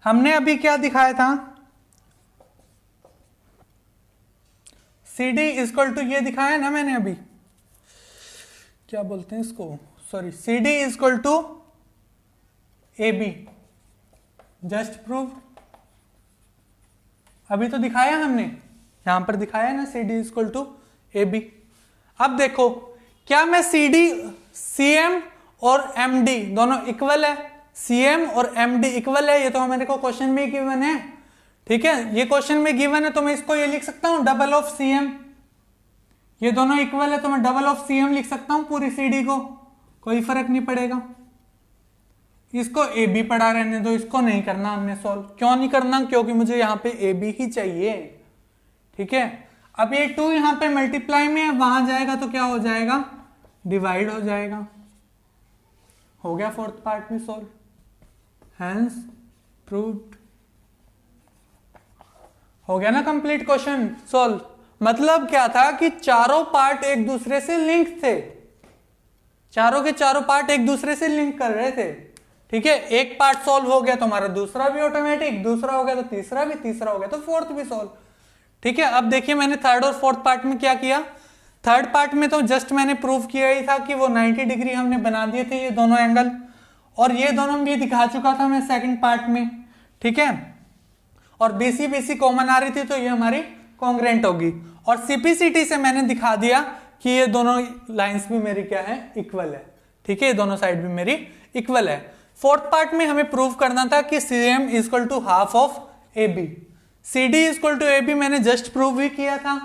हमने अभी क्या दिखाया था, CD इक्वल टू ये दिखाया ना मैंने अभी, क्या बोलते हैं इसको, sorry, CD equal to AB, just prove, अभी तो दिखाया हमने यहां पर दिखाया है ना C D equal to A B. अब देखो क्या मैं सी डी सी एम और एम डी दोनों इक्वल है, सी एम और एम डी इक्वल है, ये तो हमारे को क्वेश्चन में गिवन है। ठीक है, ये क्वेश्चन में गिवन है तो मैं इसको ये लिख सकता हूं डबल ऑफ सी एम, ये दोनों इक्वल है तो मैं डबल ऑफ सी एम लिख सकता हूं पूरी सी डी को, कोई फर्क नहीं पड़ेगा। इसको ए बी पढ़ा रहने दो, इसको नहीं करना हमने सॉल्व। क्यों नहीं करना? क्योंकि मुझे यहाँ पे ए बी ही चाहिए। ठीक है, अब ये 2 यहाँ पे मल्टीप्लाई में है, वहां जाएगा तो क्या हो जाएगा, डिवाइड हो जाएगा। हो गया फोर्थ पार्ट भी सॉल्व, हैंस प्रूव्ड। हो गया ना कंप्लीट क्वेश्चन सॉल्व। मतलब क्या था कि चारों पार्ट एक दूसरे से लिंक थे, चारों के चारों पार्ट एक दूसरे से लिंक कर रहे थे। ठीक है, एक पार्ट सॉल्व हो गया तो हमारा दूसरा भी ऑटोमेटिक, दूसरा हो गया तो तीसरा भी, तीसरा हो गया तो फोर्थ भी सॉल्व। ठीक है, अब देखिए मैंने थर्ड और फोर्थ पार्ट में क्या किया। थर्ड पार्ट में तो जस्ट मैंने प्रूव किया ही था कि वो 90 डिग्री हमने बना दिए थे ये दोनों एंगल, और ये दोनों भी दिखा चुका था मैं सेकंड पार्ट में। ठीक है, और बीसी बीसी कॉमन आ रही थी तो ये हमारी कॉन्ग्रेंट होगी, और सीपीसीटी से मैंने दिखा दिया कि ये दोनों लाइंस भी मेरी क्या है, इक्वल है। ठीक है, ये दोनों साइड भी मेरी इक्वल है। फोर्थ पार्ट में हमें प्रूव करना था कि C M equal to half of A B, C D equal to A B मैंने जस्ट प्रूव ही किया था।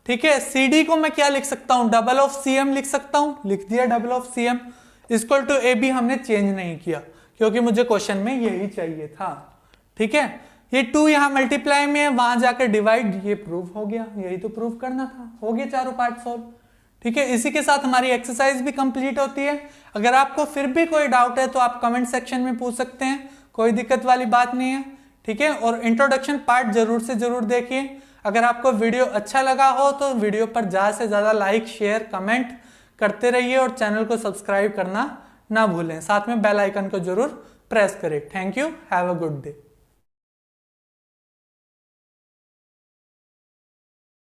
ठीक है, सी डी को मैं क्या लिख सकता हूं, डबल ऑफ सी एम लिख सकता हूं, लिख दिया double of C M equal to A B, हमने चेंज नहीं किया क्योंकि मुझे क्वेश्चन में यही चाहिए था। ठीक है, ये 2 यहां मल्टीप्लाई में है, वहां जाकर डिवाइड, ये प्रूव हो गया, यही तो प्रूव करना था। हो गया चारों पार्ट सॉल्व। ठीक है, इसी के साथ हमारी एक्सरसाइज भी कंप्लीट होती है। अगर आपको फिर भी कोई डाउट है तो आप कमेंट सेक्शन में पूछ सकते हैं, कोई दिक्कत वाली बात नहीं है। ठीक है, और इंट्रोडक्शन पार्ट जरूर से जरूर देखिए। अगर आपको वीडियो अच्छा लगा हो तो वीडियो पर ज़्यादा से ज़्यादा लाइक, शेयर, कमेंट करते रहिए, और चैनल को सब्सक्राइब करना ना भूलें। साथ में बेल आइकन को जरूर प्रेस करें। Thank you, have a good day.